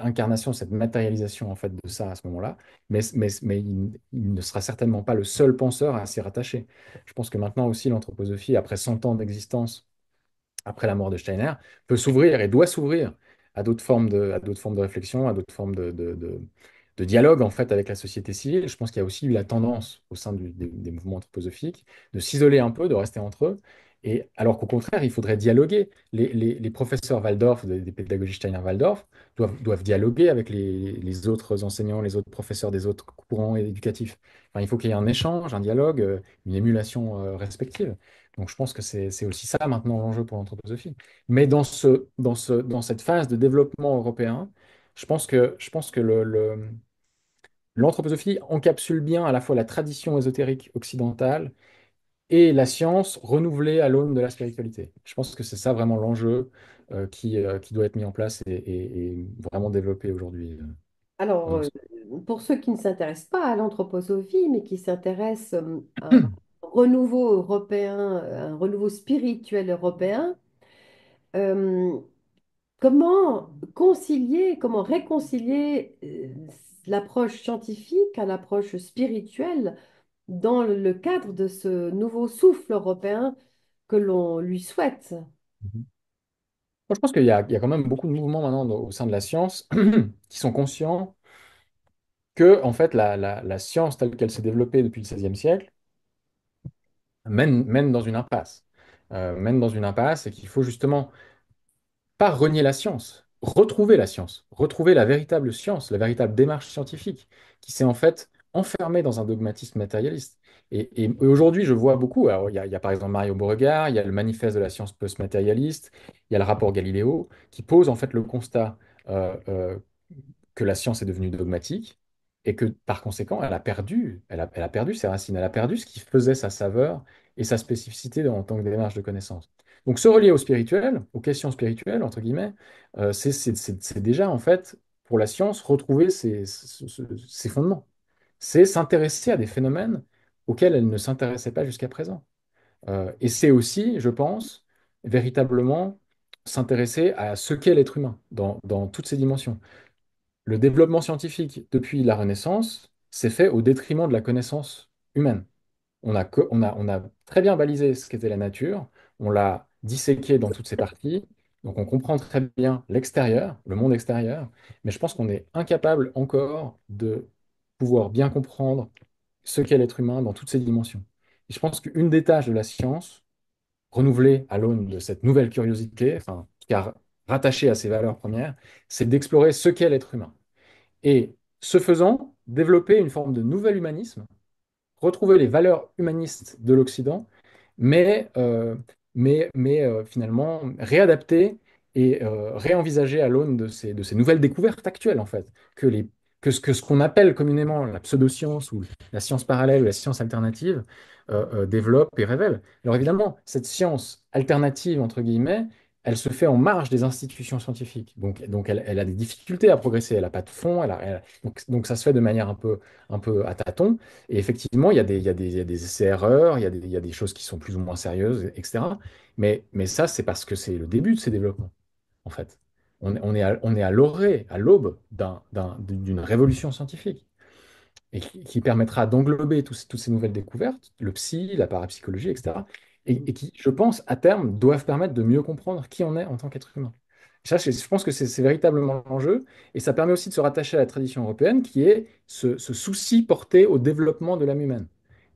incarnation, cette matérialisation en fait de ça à ce moment-là, mais il ne sera certainement pas le seul penseur à s'y rattacher. Je pense que maintenant aussi, l'anthroposophie, après 100 ans d'existence, après la mort de Steiner, peut s'ouvrir et doit s'ouvrir à d'autres formes de réflexion, à d'autres formes de dialogue en fait avec la société civile. Je pense qu'il y a aussi eu la tendance au sein des mouvements anthroposophiques de s'isoler un peu, de rester entre eux. Et alors qu'au contraire, il faudrait dialoguer. Les professeurs Waldorf, des pédagogies Steiner-Waldorf, doivent dialoguer avec les autres enseignants, les autres professeurs des autres courants éducatifs. Enfin, il faut qu'il y ait un échange, un dialogue, une émulation respective. Donc je pense que c'est aussi ça maintenant l'enjeu pour l'anthroposophie. Mais dans cette phase de développement européen, je pense que l'anthroposophie encapsule bien à la fois la tradition ésotérique occidentale et la science renouvelée à l'aune de la spiritualité. Je pense que c'est ça vraiment l'enjeu qui doit être mis en place et vraiment développé aujourd'hui. Alors, Dans ce- pour ceux qui ne s'intéressent pas à l'anthroposophie, mais qui s'intéressent à un renouveau européen, un renouveau spirituel européen, comment réconcilier l'approche scientifique à l'approche spirituelle dans le cadre de ce nouveau souffle européen que l'on lui souhaite? Mhm. Moi, je pense il y a quand même beaucoup de mouvements maintenant au sein de la science qui sont conscients que, en fait, la science telle qu'elle s'est développée depuis le XVIe siècle mène dans une impasse. Mène dans une impasse et qu'il faut justement pas renier la science, retrouver la véritable science, la véritable démarche scientifique, qui s'est en fait enfermée dans un dogmatisme matérialiste. Et aujourd'hui, je vois beaucoup, alors, il y a par exemple Mario Beauregard, il y a le manifeste de la science post-matérialiste, il y a le rapport Galiléo, qui pose en fait le constat euh, euh, que la science est devenue dogmatique et que par conséquent, elle a perdu ses racines, elle a perdu ce qui faisait sa saveur et sa spécificité en tant que démarche de connaissance. Donc se relier au spirituel, aux questions spirituelles, entre guillemets, c'est déjà en fait, pour la science, retrouver ses fondements. C'est s'intéresser à des phénomènes auxquels elle ne s'intéressait pas jusqu'à présent. Et c'est aussi, je pense, véritablement s'intéresser à ce qu'est l'être humain dans toutes ses dimensions. Le développement scientifique depuis la Renaissance s'est fait au détriment de la connaissance humaine. On a très bien balisé ce qu'était la nature, on l'a disséqué dans toutes ses parties, donc on comprend très bien l'extérieur, le monde extérieur, mais je pense qu'on est incapable encore de pouvoir bien comprendre ce qu'est l'être humain dans toutes ses dimensions. Et je pense qu'une des tâches de la science, renouvelée à l'aune de cette nouvelle curiosité, enfin, car rattachée à ses valeurs premières, c'est d'explorer ce qu'est l'être humain. Et ce faisant, développer une forme de nouvel humanisme, retrouver les valeurs humanistes de l'Occident, mais, finalement réadapter et réenvisager à l'aune de ces nouvelles découvertes actuelles, en fait, que, les, que ce qu'on appelle communément la pseudoscience ou la science parallèle ou la science alternative développe et révèle. Alors évidemment, cette science alternative, entre guillemets, elle se fait en marge des institutions scientifiques. Donc elle a des difficultés à progresser, elle n'a pas de fond, donc ça se fait de manière un peu à tâtons. Et effectivement, il y a des essais-erreurs, il y a des choses qui sont plus ou moins sérieuses, etc. Mais ça, c'est parce que c'est le début de ces développements, en fait. On est à l'orée, à l'aube d'une révolution scientifique et qui permettra d'englober toutes ces nouvelles découvertes, le psy, la parapsychologie, etc. Et qui, je pense, à terme, doivent permettre de mieux comprendre qui on est en tant qu'être humain. Ça, je pense que c'est véritablement l'enjeu, et ça permet aussi de se rattacher à la tradition européenne, qui est ce souci porté au développement de l'âme humaine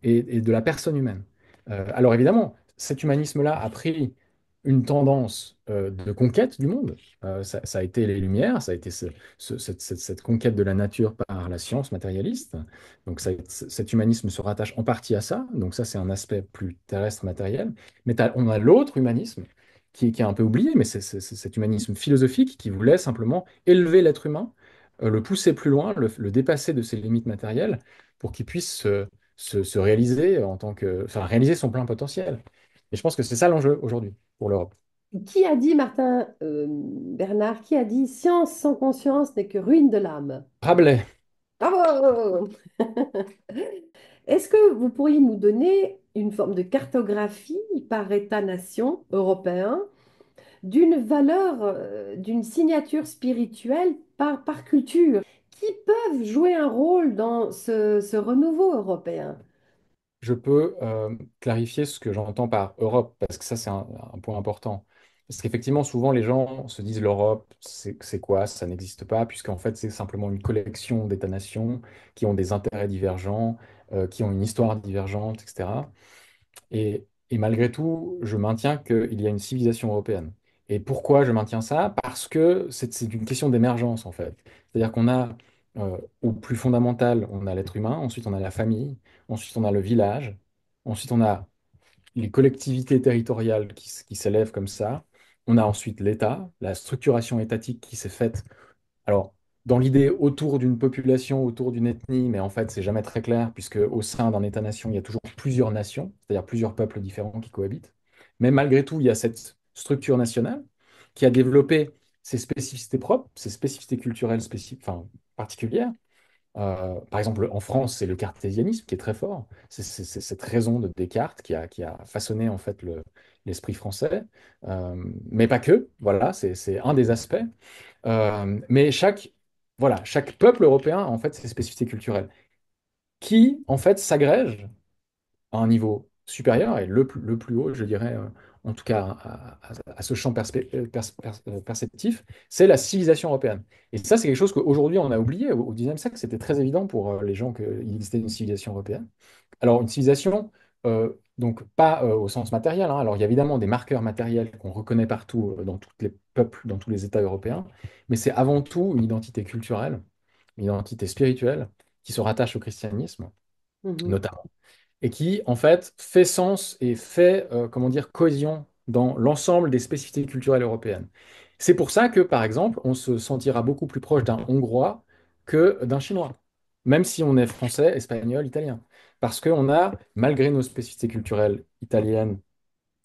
et de la personne humaine. Alors évidemment, cet humanisme-là a pris une tendance de conquête du monde. Ça a été les Lumières, ça a été cette conquête de la nature par la science matérialiste. Donc cet humanisme se rattache en partie à ça. Donc ça, c'est un aspect plus terrestre, matériel. Mais on a l'autre humanisme qui est un peu oublié, mais c'est cet humanisme philosophique qui voulait simplement élever l'être humain, le pousser plus loin, le dépasser de ses limites matérielles pour qu'il puisse se réaliser enfin, réaliser son plein potentiel. Et je pense que c'est ça l'enjeu aujourd'hui pour l'Europe. Qui a dit, Martin Bernard, qui a dit science sans conscience n'est que ruine de l'âme? Rabelais. Bravo! Est-ce que vous pourriez nous donner une forme de cartographie par État-nation européen d'une valeur, d'une signature spirituelle par culture, qui peuvent jouer un rôle dans ce renouveau européen? Je peux clarifier ce que j'entends par Europe, parce que ça, c'est un point important. Parce qu'effectivement, souvent, les gens se disent l'Europe, c'est quoi? Ça n'existe pas, puisqu'en fait, c'est simplement une collection d'États-nations qui ont des intérêts divergents, qui ont une histoire divergente, etc. Et malgré tout, je maintiens qu'il y a une civilisation européenne. Et pourquoi je maintiens ça? Parce que c'est une question d'émergence, en fait. C'est-à-dire qu'on a, au plus fondamental, on a l'être humain, ensuite on a la famille, ensuite on a le village, ensuite on a les collectivités territoriales qui s'élèvent comme ça, on a ensuite l'État, la structuration étatique qui s'est faite alors, dans l'idée autour d'une population, autour d'une ethnie, mais en fait, c'est jamais très clair, puisque au sein d'un État-nation, il y a toujours plusieurs nations, c'est-à-dire plusieurs peuples différents qui cohabitent. Mais malgré tout, il y a cette structure nationale qui a développé ses spécificités propres, ses spécificités culturelles enfin, particulières. Par exemple, en France, c'est le cartésianisme qui est très fort. C'est cette raison de Descartes qui a façonné en fait l'esprit français. Mais pas que, voilà, c'est un des aspects. Mais chaque peuple européen a en fait ses spécificités culturelles qui en fait s'agrègent à un niveau supérieur et le plus haut, je dirais, en tout cas à ce champ perceptif, c'est la civilisation européenne. Et ça, c'est quelque chose qu'aujourd'hui on a oublié. Au XIXe siècle, c'était très évident pour les gens qu'il existait une civilisation européenne. Alors, une civilisation, donc pas au sens matériel, hein. Alors, il y a évidemment des marqueurs matériels qu'on reconnaît partout dans tous les peuples, dans tous les États européens, mais c'est avant tout une identité culturelle, une identité spirituelle qui se rattache au christianisme, Mhm. notamment et qui, en fait, fait sens et fait, comment dire, cohésion dans l'ensemble des spécificités culturelles européennes. C'est pour ça que, par exemple, on se sentira beaucoup plus proche d'un Hongrois que d'un Chinois, même si on est français, espagnol, italien. Parce qu'on a, malgré nos spécificités culturelles italiennes,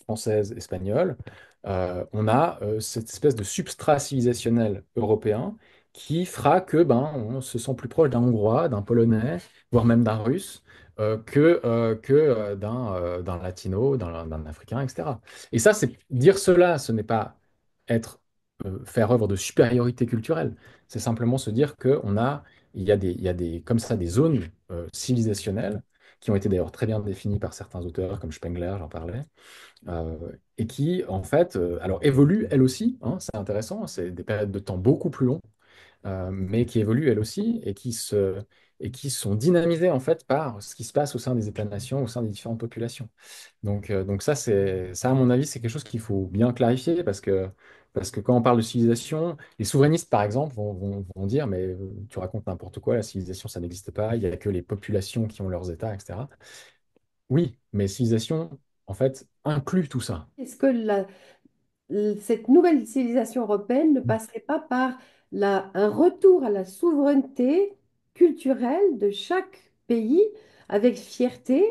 française, espagnole, on a cette espèce de substrat civilisationnel européen qui fera que ben, on se sent plus proche d'un Hongrois, d'un Polonais, voire même d'un Russe, d'un Latino, d'un Africain, etc. Et ça, c'est dire cela, ce n'est pas être faire œuvre de supériorité culturelle. C'est simplement se dire il y a des, comme ça, des zones civilisationnelles qui ont été d'ailleurs très bien définies par certains auteurs, comme Spengler, j'en parlais, euh, et qui, en fait, alors évoluent elles aussi, hein, c'est intéressant, c'est des périodes de temps beaucoup plus longues, mais qui évoluent elles aussi et qui sont dynamisées, en fait, par ce qui se passe au sein des États-nations, au sein des différentes populations. Donc ça, à mon avis, c'est quelque chose qu'il faut bien clarifier parce que quand on parle de civilisation, les souverainistes, par exemple, vont dire, mais tu racontes n'importe quoi, la civilisation, ça n'existe pas, il n'y a que les populations qui ont leurs États, etc. Oui, mais civilisation, en fait, inclut tout ça. Est-ce que cette nouvelle civilisation européenne ne passerait pas par un retour à la souveraineté culturelle de chaque pays avec fierté,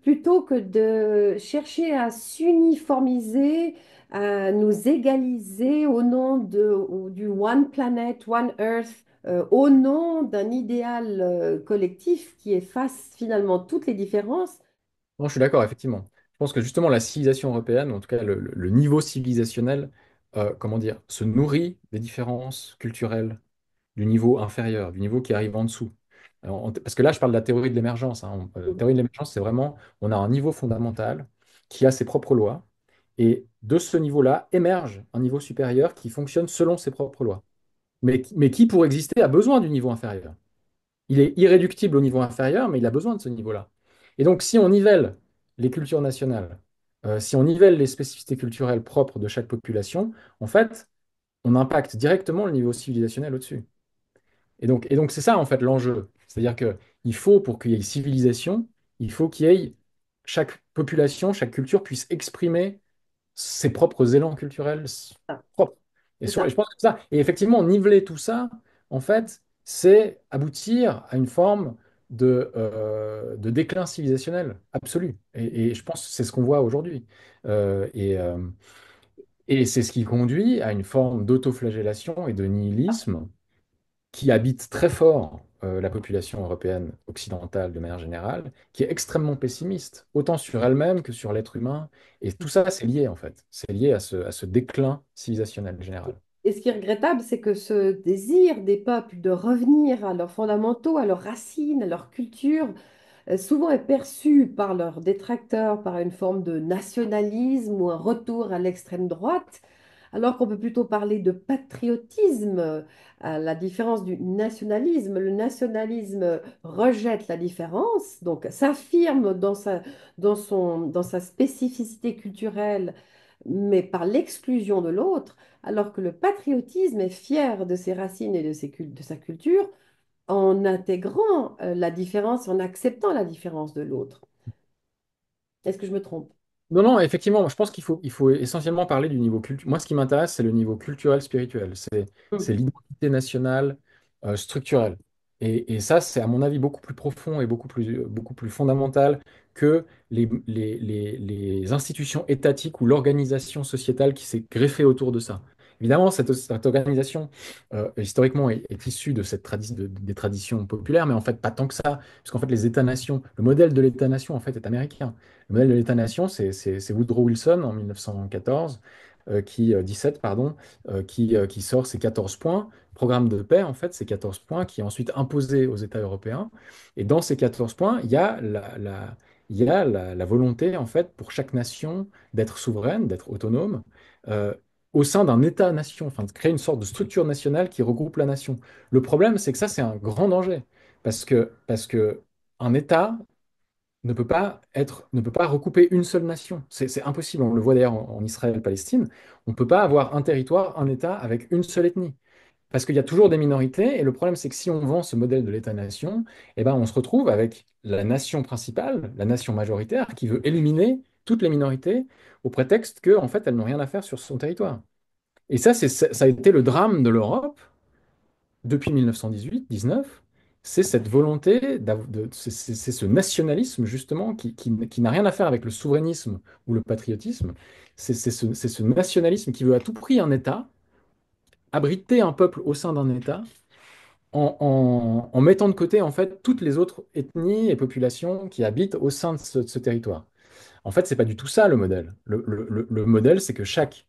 plutôt que de chercher à s'uniformiser, à nous égaliser au nom du One Planet, One Earth, au nom d'un idéal collectif qui efface finalement toutes les différences? Non, je suis d'accord, effectivement. Je pense que justement la civilisation européenne, ou en tout cas le niveau civilisationnel, comment dire, se nourrit des différences culturelles du niveau inférieur, du niveau qui arrive en dessous. Parce que là, je parle de la théorie de l'émergence, hein. La théorie de l'émergence, c'est vraiment, on a un niveau fondamental qui a ses propres lois, et de ce niveau-là émerge un niveau supérieur qui fonctionne selon ses propres lois, mais qui, pour exister, a besoin du niveau inférieur. Il est irréductible au niveau inférieur, mais il a besoin de ce niveau-là. Et donc, si on nivelle les cultures nationales, si on nivelle les spécificités culturelles propres de chaque population, en fait, on impacte directement le niveau civilisationnel au-dessus. Et donc c'est ça, en fait, l'enjeu. C'est-à-dire que il faut, pour qu'il y ait civilisation, il faut qu'il y ait chaque population, chaque culture puisse exprimer ses propres élans culturels Ah, propres. c'est Et ça. je pense que ça, et effectivement, niveler tout ça, en fait, c'est aboutir à une forme de déclin civilisationnel absolu. Et je pense que c'est ce qu'on voit aujourd'hui. Euh, et euh, et c'est ce qui conduit à une forme d'autoflagellation et de nihilisme qui habite très fort la population européenne occidentale de manière générale, qui est extrêmement pessimiste, autant sur elle-même que sur l'être humain. Et tout ça, c'est lié en fait. C'est lié à ce déclin civilisationnel général. Et ce qui est regrettable, c'est que ce désir des peuples de revenir à leurs fondamentaux, à leurs racines, à leur culture, souvent est perçu par leurs détracteurs par une forme de nationalisme ou un retour à l'extrême droite, alors qu'on peut plutôt parler de patriotisme, à la différence du nationalisme. Le nationalisme rejette la différence, donc s'affirme dans sa spécificité culturelle, mais par l'exclusion de l'autre, alors que le patriotisme est fier de ses racines et de sa culture en intégrant la différence, en acceptant la différence de l'autre. Est-ce que je me trompe? Non, non, effectivement, je pense il faut essentiellement parler du niveau culturel. Moi, ce qui m'intéresse, c'est le niveau culturel spirituel. C'est Mm. l'identité nationale structurelle. Et ça, c'est à mon avis beaucoup plus profond et beaucoup plus fondamental que les institutions étatiques ou l'organisation sociétale qui s'est greffée autour de ça. Évidemment, cette organisation, historiquement, est issue de des traditions populaires, mais en fait, pas tant que ça, puisqu'en fait, les États-nations, le modèle de l'État-nation, en fait, est américain. Le modèle de l'État-nation, c'est Woodrow Wilson, en 1914, 17, pardon, qui sort ces 14 points. Programme de paix, en fait, ces 14 points, qui est ensuite imposé aux États européens. Et dans ces 14 points, il y a la volonté, en fait, pour chaque nation d'être souveraine, d'être autonome. euh, Au sein d'un État-nation, enfin de créer une sorte de structure nationale qui regroupe la nation. Le problème, c'est que ça, c'est un grand danger, parce que un État ne peut pas recouper une seule nation. C'est impossible. On le voit d'ailleurs en Israël-Palestine. On ne peut pas avoir un territoire, un État avec une seule ethnie. Parce qu'il y a toujours des minorités, et le problème, c'est que si on vend ce modèle de l'État-nation, eh ben, on se retrouve avec la nation principale, la nation majoritaire, qui veut éliminer toutes les minorités au prétexte que, en fait, elles n'ont rien à faire sur son territoire. Et ça a été le drame de l'Europe depuis 1918-19. C'est cette volonté, c'est ce nationalisme justement qui n'a rien à faire avec le souverainisme ou le patriotisme. C'est ce nationalisme qui veut à tout prix un État, abriter un peuple au sein d'un État, en mettant de côté en fait toutes les autres ethnies et populations qui habitent au sein de ce territoire. En fait, c'est pas du tout ça le modèle. Le modèle, c'est que chaque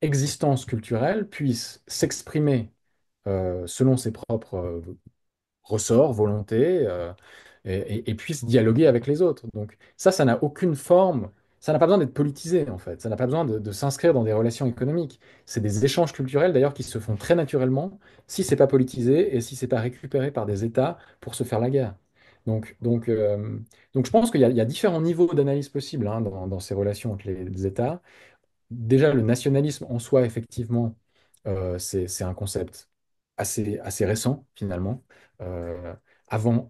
existence culturelle puisse s'exprimer selon ses propres ressorts, volontés, et puisse dialoguer avec les autres. Donc ça n'a aucune forme, ça n'a pas besoin d'être politisé en fait, ça n'a pas besoin de s'inscrire dans des relations économiques. C'est des échanges culturels d'ailleurs qui se font très naturellement si c'est pas politisé et si c'est pas récupéré par des États pour se faire la guerre. Donc, donc, euh, donc je pense qu'il y a différents niveaux d'analyse possibles hein, dans ces relations entre les États. Déjà, le nationalisme en soi, effectivement, c'est un concept assez récent, finalement. Euh, avant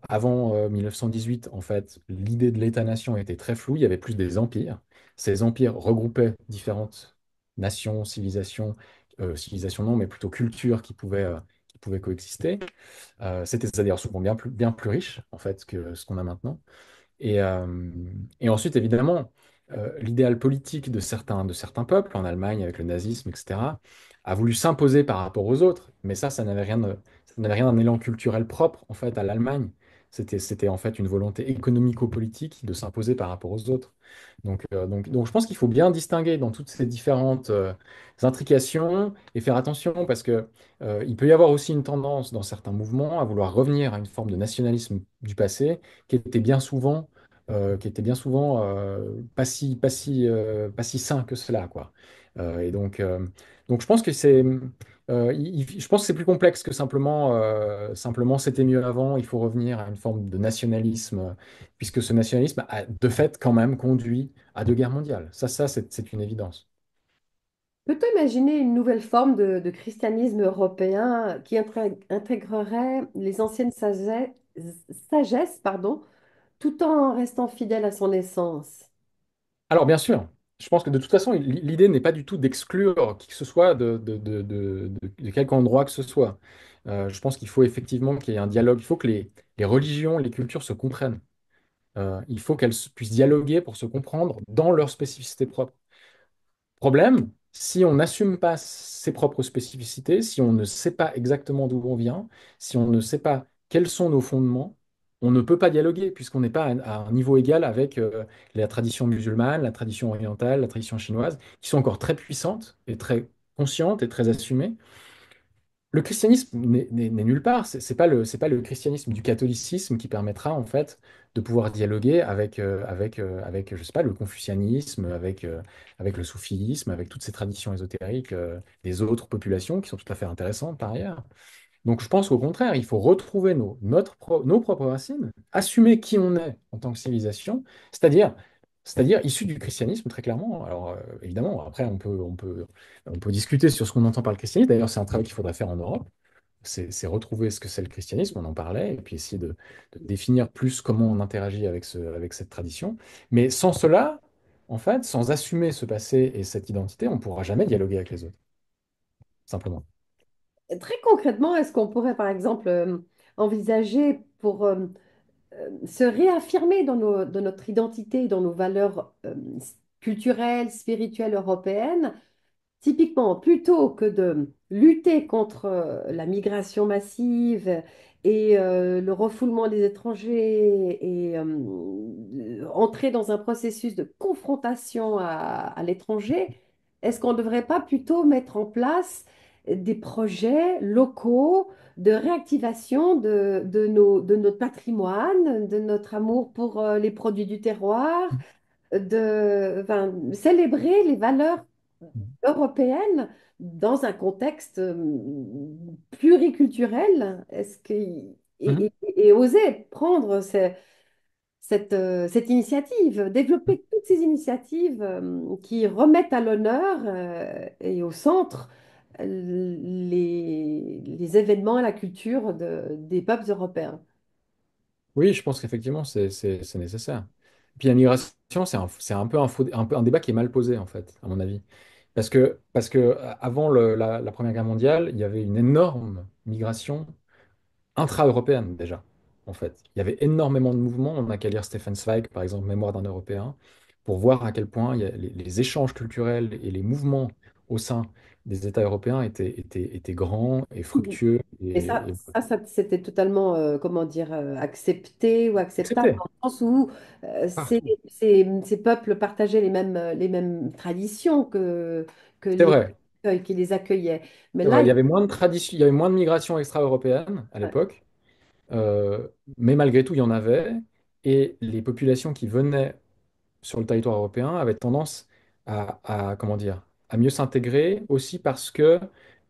1918, en fait, l'idée de l'État-nation était très floue. Il y avait plus des empires. Ces empires regroupaient différentes nations, civilisations non, mais plutôt cultures qui pouvaient coexister. C'était d'ailleurs souvent bien plus riche, en fait, que ce qu'on a maintenant. Et ensuite, évidemment, l'idéal politique de certains peuples, en Allemagne avec le nazisme, etc., a voulu s'imposer par rapport aux autres. Mais ça ça n'avait rien d'un élan culturel propre, en fait, à l'Allemagne. C'était en fait une volonté économico-politique de s'imposer par rapport aux autres. Donc je pense qu'il faut bien distinguer dans toutes ces différentes intrications et faire attention parce que il peut y avoir aussi une tendance dans certains mouvements à vouloir revenir à une forme de nationalisme du passé qui était bien souvent pas si sain que cela, quoi. Donc je pense que je pense que c'est plus complexe que simplement c'était mieux avant. Il faut revenir à une forme de nationalisme, puisque ce nationalisme a de fait quand même conduit à deux guerres mondiales. C'est une évidence. Peut-on imaginer une nouvelle forme de christianisme européen qui intégrerait les anciennes sagesses, pardon, tout en restant fidèle à son essence? Alors, bien sûr, je pense que de toute façon, l'idée n'est pas du tout d'exclure qui que ce soit de quelque endroit que ce soit. Je pense qu'il faut effectivement qu'il y ait un dialogue. Il faut que les religions, les cultures se comprennent. Il faut qu'elles puissent dialoguer pour se comprendre dans leur spécificité propre. Problème, si on n'assume pas ses propres spécificités, si on ne sait pas exactement d'où on vient, si on ne sait pas quels sont nos fondements, on ne peut pas dialoguer puisqu'on n'est pas à un niveau égal avec la tradition musulmane, la tradition orientale, la tradition chinoise, qui sont encore très puissantes et très conscientes et très assumées. Le christianisme n'est nulle part. C'est pas le christianisme du catholicisme qui permettra en fait de pouvoir dialoguer avec je sais pas, le confucianisme, avec le soufisme, avec toutes ces traditions ésotériques des autres populations qui sont tout à fait intéressantes par ailleurs. Donc je pense qu'au contraire, il faut retrouver nos propres racines, assumer qui on est en tant que civilisation, c'est-à-dire c'est-à-dire issu du christianisme très clairement. Alors évidemment, après on peut discuter sur ce qu'on entend par le christianisme. D'ailleurs, c'est un travail qu'il faudrait faire en Europe. C'est retrouver ce que c'est le christianisme, on en parlait, et puis essayer de définir plus comment on interagit avec cette tradition. Mais sans cela, en fait, sans assumer ce passé et cette identité, on ne pourra jamais dialoguer avec les autres, simplement. Très concrètement, est-ce qu'on pourrait, par exemple, envisager pour se réaffirmer dans notre identité, dans nos valeurs culturelles, spirituelles européennes, typiquement, plutôt que de lutter contre la migration massive et le refoulement des étrangers et entrer dans un processus de confrontation à l'étranger, est-ce qu'on ne devrait pas plutôt mettre en place des projets locaux de réactivation de notre patrimoine, de notre amour pour les produits du terroir, enfin, célébrer les valeurs européenne dans un contexte pluriculturel? Mhm. Et oser prendre cette initiative, développer toutes ces initiatives qui remettent à l'honneur et au centre les événements et la culture des peuples européens. Oui, je pense qu'effectivement, c'est nécessaire. Puis la migration, c'est un peu un peu un débat qui est mal posé, en fait, à mon avis. Parce que avant la Première Guerre mondiale, il y avait une énorme migration intra-européenne, déjà, en fait. Il y avait énormément de mouvements. On n'a qu'à lire Stefan Zweig, par exemple, Mémoire d'un Européen, pour voir à quel point les échanges culturels et les mouvements au sein des États européens étaient grands et fructueux Et et c'était totalement, comment dire, accepté ou acceptable acceptés dans le sens où partout. ces peuples partageaient les mêmes traditions que C'est vrai. qui les accueillaient. Mais C'est là, vrai, il y avait moins de tradition, il y avait moins de migration extra-européenne à ouais, l'époque, mais malgré tout, il y en avait, et les populations qui venaient sur le territoire européen avaient tendance comment dire, à mieux s'intégrer aussi parce que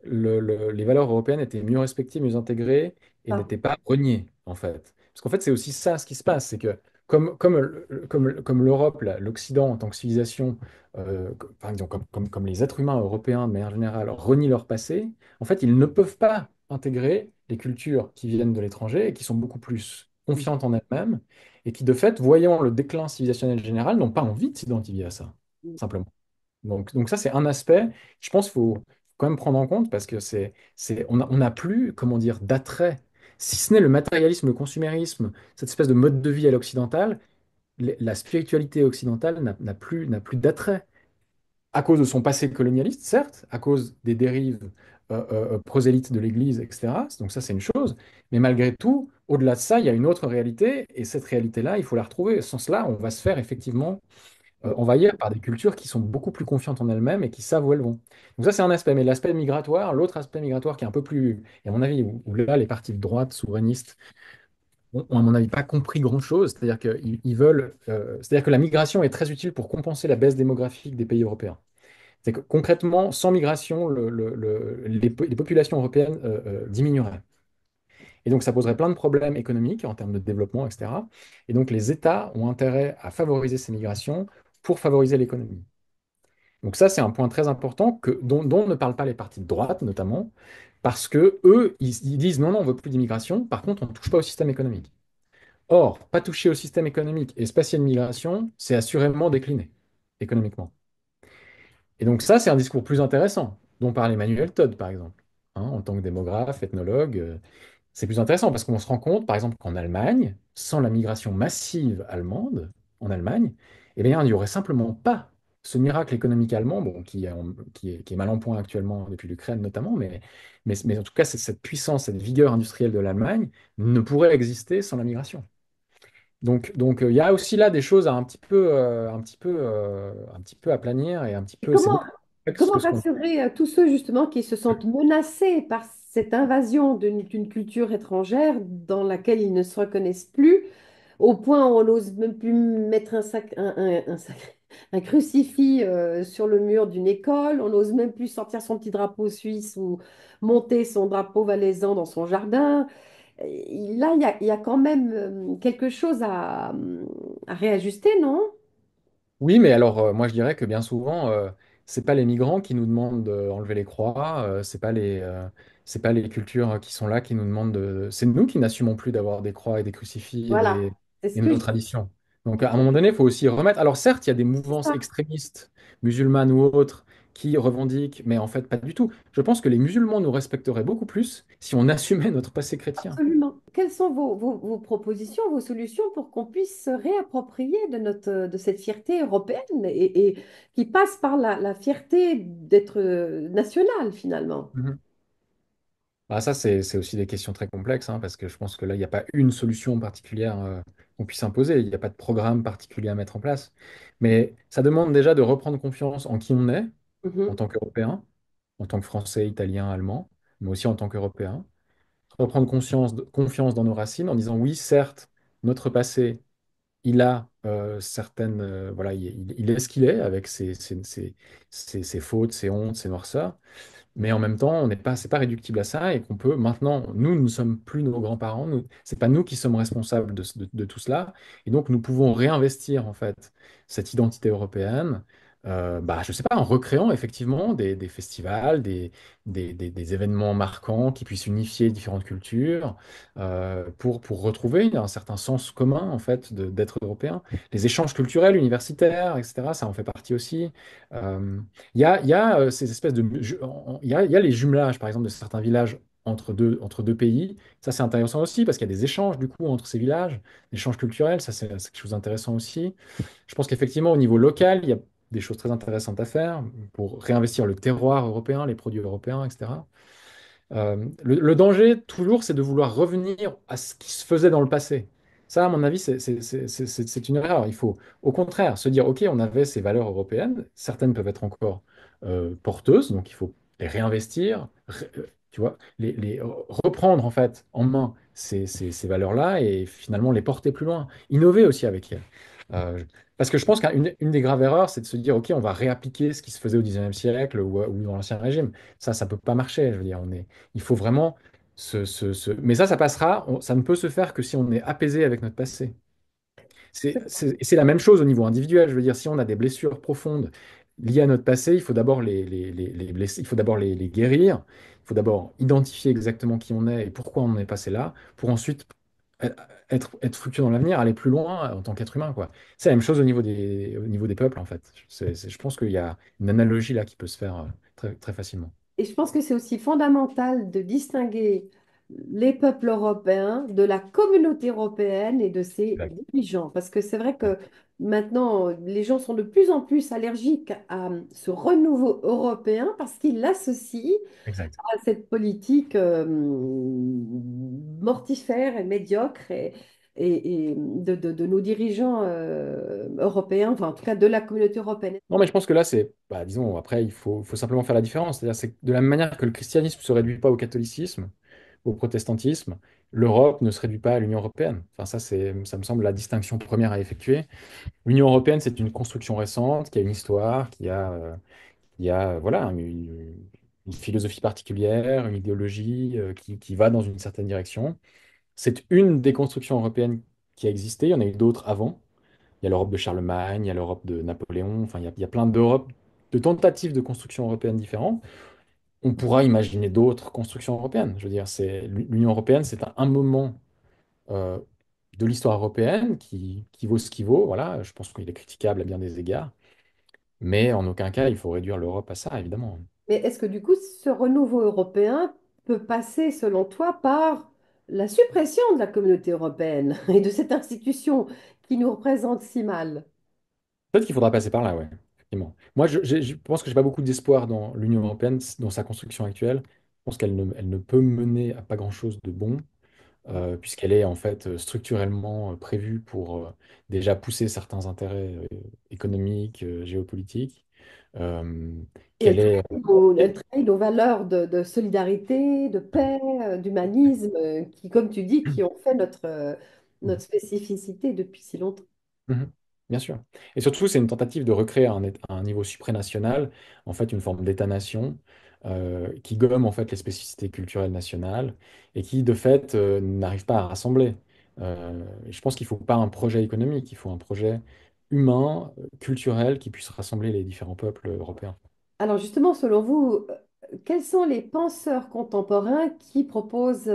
les valeurs européennes étaient mieux respectées, mieux intégrées et ça, n'étaient pas reniées, en fait. Parce qu'en fait, c'est aussi ça ce qui se passe, c'est que comme l'Europe, l'Occident en tant que civilisation, par exemple, comme les êtres humains européens de manière générale renient leur passé, en fait, ils ne peuvent pas intégrer les cultures qui viennent de l'étranger et qui sont beaucoup plus confiantes en elles-mêmes et qui, de fait, voyant le déclin civilisationnel général, n'ont pas envie de s'identifier à ça, simplement. Donc ça, c'est un aspect, je pense qu'il faut quand même prendre en compte parce que on n'a plus, comment dire, d'attrait. Si ce n'est le matérialisme, le consumérisme, cette espèce de mode de vie à l'occidental, la spiritualité occidentale n'a plus d'attrait à cause de son passé colonialiste, certes, à cause des dérives prosélytes de l'Église, etc. Donc ça, c'est une chose. Mais malgré tout, au-delà de ça, il y a une autre réalité, et cette réalité-là, il faut la retrouver. Sans cela, on va se faire effectivement envahir par des cultures qui sont beaucoup plus confiantes en elles-mêmes et qui savent où elles vont. Donc ça, c'est un aspect. Mais l'aspect migratoire, l'autre aspect migratoire qui est un peu plus, et à mon avis, où là, les partis de droite souverainistes ont, à mon avis, pas compris grand-chose. C'est-à-dire qu'ils veulent, c'est-à-dire que la migration est très utile pour compenser la baisse démographique des pays européens. C'est que concrètement, sans migration, les populations européennes diminueraient. Et donc, ça poserait plein de problèmes économiques en termes de développement, etc. Et donc, les États ont intérêt à favoriser ces migrations pour favoriser l'économie. Donc, ça, c'est un point très important dont ne parlent pas les partis de droite, notamment, parce que eux, ils disent non, non, on veut plus d'immigration. Par contre, on ne touche pas au système économique. Or, pas toucher au système économique et spatial migration, c'est assurément décliné économiquement. Et donc ça, c'est un discours plus intéressant, dont parle Emmanuel Todd, par exemple. En tant que démographe, ethnologue, c'est plus intéressant parce qu'on se rend compte, par exemple, qu'en Allemagne, sans la migration massive allemande, en Allemagne, eh bien, il n'y aurait simplement pas ce miracle économique allemand, bon, qui est mal en point actuellement depuis l'Ukraine notamment, mais en tout cas, cette puissance, cette vigueur industrielle de l'Allemagne ne pourrait exister sans la migration. Donc, il y a aussi là des choses à un petit peu aplanir et un petit et peu, c'est beaucoup plus complexe comment que ce qu'on. rassurer tous ceux justement qui se sentent menacés par cette invasion d'une culture étrangère dans laquelle ils ne se reconnaissent plus, au point où on n'ose même plus mettre un crucifix sur le mur d'une école, on n'ose même plus sortir son petit drapeau suisse ou monter son drapeau valaisan dans son jardin. Là, il y a quand même quelque chose à réajuster, non? Oui, mais alors moi je dirais que bien souvent, c'est pas les migrants qui nous demandent d'enlever les croix, c'est pas les cultures qui sont là qui nous demandent c'est nous qui n'assumons plus d'avoir des croix et des crucifix Voilà, c'est ce et que nos je traditions. Donc à un moment donné, il faut aussi remettre. Alors certes, il y a des mouvances dis. extrémistes, musulmanes ou autres, qui revendiquent, mais en fait pas du tout. Je pense que les musulmans nous respecteraient beaucoup plus si on assumait notre passé chrétien. Absolument. quelles sont vos propositions, vos solutions pour qu'on puisse se réapproprier de cette fierté européenne et qui passe par la fierté d'être nationale finalement? Mhm. Bah, ça, c'est aussi des questions très complexes, hein, parce que je pense que là, il n'y a pas une solution particulière qu'on puisse imposer. Il n'y a pas de programme particulier à mettre en place. Mais ça demande déjà de reprendre confiance en qui on est, en Mhm. tant qu'Européen, en tant que Français, Italien, Allemand, mais aussi en tant qu'Européen. Reprendre confiance dans nos racines en disant oui, certes, notre passé, il a certaines. Voilà, il est ce qu'il est avec ses fautes, ses hontes, ses noirceurs. Mais en même temps, on n'est pas, c'est pas réductible à ça et qu'on peut maintenant, nous ne sommes plus nos grands-parents, c'est pas nous qui sommes responsables de tout cela. Et donc, nous pouvons réinvestir en fait cette identité européenne, bah, je sais pas, en recréant effectivement des festivals, des événements marquants qui puissent unifier différentes cultures pour retrouver un certain sens commun en fait d'être européen. Les échanges culturels, universitaires, etc., ça en fait partie aussi. Euh, il y a ces espèces de... il y a les jumelages, par exemple, de certains villages entre deux pays. Ça, c'est intéressant aussi parce qu'il y a des échanges, du coup, entre ces villages, des échanges culturels. Ça, c'est quelque chose d'intéressant aussi. Je pense qu'effectivement, au niveau local, il y a des choses très intéressantes à faire pour réinvestir le terroir européen, les produits européens, etc. Le danger, toujours, c'est de vouloir revenir à ce qui se faisait dans le passé. Ça, à mon avis, c'est une erreur. Il faut, au contraire, se dire, OK, on avait ces valeurs européennes, certaines peuvent être encore porteuses, donc il faut les réinvestir, tu vois, reprendre en fait en main ces valeurs-là et finalement les porter plus loin, innover aussi avec elles. Euh, Parce que je pense qu'une des graves erreurs, c'est de se dire, OK, on va réappliquer ce qui se faisait au 19e siècle ou dans l'Ancien Régime. Ça peut pas marcher. Je veux dire, il faut vraiment Mais ça passera. Ça ne peut se faire que si on est apaisé avec notre passé. C'est la même chose au niveau individuel. Je veux dire, si on a des blessures profondes liées à notre passé, il faut d'abord les blesser, il faut d'abord les guérir. Il faut d'abord identifier exactement qui on est et pourquoi on est passé là, pour ensuite être fructueux dans l'avenir, aller plus loin en tant qu'être humain, quoi. C'est la même chose au niveau des peuples, en fait. Je pense qu'il y a une analogie là qui peut se faire très, très facilement. Et je pense que c'est aussi fondamental de distinguer les peuples européens de la communauté européenne et de ses Exact. dirigeants. Parce que c'est vrai que maintenant, les gens sont de plus en plus allergiques à ce renouveau européen parce qu'ils l'associent Exact. à cette politique mortifère et médiocre et de nos dirigeants européens, enfin en tout cas de la communauté européenne. Non, mais je pense que là, bah, disons, après, il faut simplement faire la différence. C'est-à-dire, c'est que de la même manière que le christianisme ne se réduit pas au catholicisme, au protestantisme, l'Europe ne se réduit pas à l'Union européenne. Enfin, ça me semble la distinction première à effectuer. L'Union européenne, c'est une construction récente, qui a une histoire, qui a voilà, une philosophie particulière, une idéologie qui va dans une certaine direction. C'est une des constructions européennes qui a existé. Il y en a eu d'autres avant. Il y a l'Europe de Charlemagne, il y a l'Europe de Napoléon, enfin, il y a plein d'Europes, de tentatives de construction européenne différentes. On pourra imaginer d'autres constructions européennes. Je veux dire, l'Union européenne, c'est un moment euh, de l'histoire européenne qui vaut ce qui vaut. Voilà, je pense qu'il est critiquable à bien des égards, mais en aucun cas, il faut réduire l'Europe à ça, évidemment. Mais est-ce que du coup, ce renouveau européen peut passer, selon toi, par la suppression de la communauté européenne et de cette institution qui nous représente si mal? Peut-être qu'il faudra passer par là, ouais, effectivement. Moi, je pense que j'ai pas beaucoup d'espoir dans l'Union européenne, dans sa construction actuelle. Je pense qu'elle ne peut mener à pas grand-chose de bon. Puisqu'elle est en fait structurellement prévue pour déjà pousser certains intérêts économiques, géopolitiques, euh, Et qu'elle est... elle trahit nos valeurs de solidarité, de paix, d'humanisme, qui, comme tu dis, qui ont fait notre spécificité depuis si longtemps. Mhm. Bien sûr. Et surtout, c'est une tentative de recréer un niveau supranational, en fait, une forme d'État-nation qui gomme en fait les spécificités culturelles nationales et qui, de fait, n'arrive pas à rassembler. Et je pense qu'il ne faut pas un projet économique, il faut un projet humain, culturel, qui puisse rassembler les différents peuples européens. Alors justement, selon vous, quels sont les penseurs contemporains qui proposent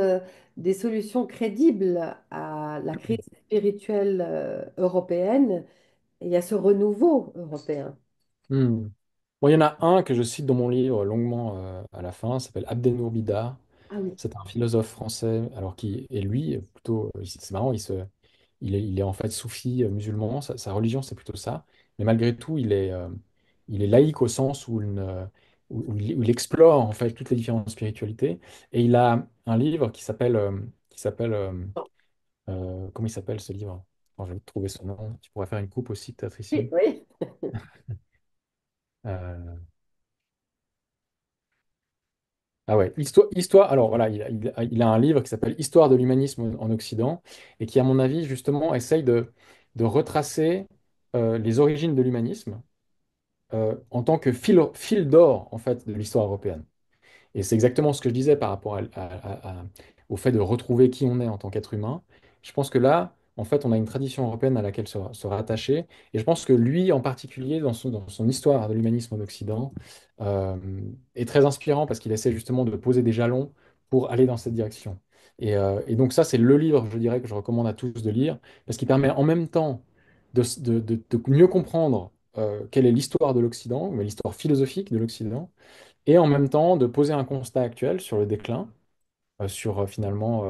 des solutions crédibles à la crise spirituelle européenne et à ce renouveau européen? Hmm. Bon, il y en a un que je cite dans mon livre longuement à la fin, s'appelle Abdelnour Bida. Ah oui. C'est un philosophe français, alors qui et lui plutôt, c'est marrant, il est en fait soufi musulman, sa religion c'est plutôt ça, mais malgré tout il est laïque au sens où il explore en fait toutes les différentes spiritualités, et il a un livre qui s'appelle comment il s'appelle ce livre? Attends, je vais trouver son nom. Tu pourrais faire une coupe aussi peut-être Oui, ici. oui. Euh, Ah ouais, histoire. Alors voilà, il a un livre qui s'appelle Histoire de l'humanisme en Occident et qui, à mon avis, justement, essaye de retracer les origines de l'humanisme en tant que fil d'or, en fait, de l'histoire européenne. Et c'est exactement ce que je disais par rapport au fait de retrouver qui on est en tant qu'être humain. Je pense que là, en fait, on a une tradition européenne à laquelle se rattacher. Et je pense que lui, en particulier, dans son histoire de l'humanisme en Occident, euh, est très inspirant parce qu'il essaie justement de poser des jalons pour aller dans cette direction. Et donc ça, c'est le livre, je dirais, que je recommande à tous de lire, parce qu'il permet en même temps de mieux comprendre quelle est l'histoire de l'Occident, mais l'histoire philosophique de l'Occident, et en même temps de poser un constat actuel sur le déclin, sur finalement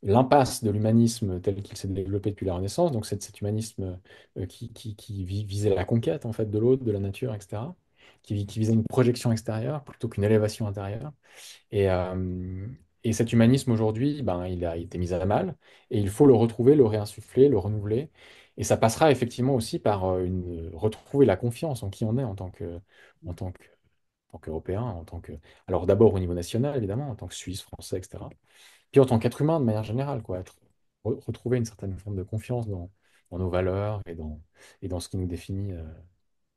l'impasse de l'humanisme tel qu'il s'est développé depuis la Renaissance, donc cet humanisme qui visait la conquête en fait de l'autre, de la nature, etc., qui visait une projection extérieure plutôt qu'une élévation intérieure. Et, euh, et cet humanisme aujourd'hui, ben, il a été mis à mal, et il faut le retrouver, le réinsuffler, le renouveler. Et ça passera effectivement aussi par retrouver la confiance en qui on est en tant que en tant qu'Européen, alors d'abord au niveau national, évidemment, en tant que Suisse, Français, etc. Puis en tant qu'être humain, de manière générale, quoi, retrouver une certaine forme de confiance dans nos valeurs et dans ce qui nous définit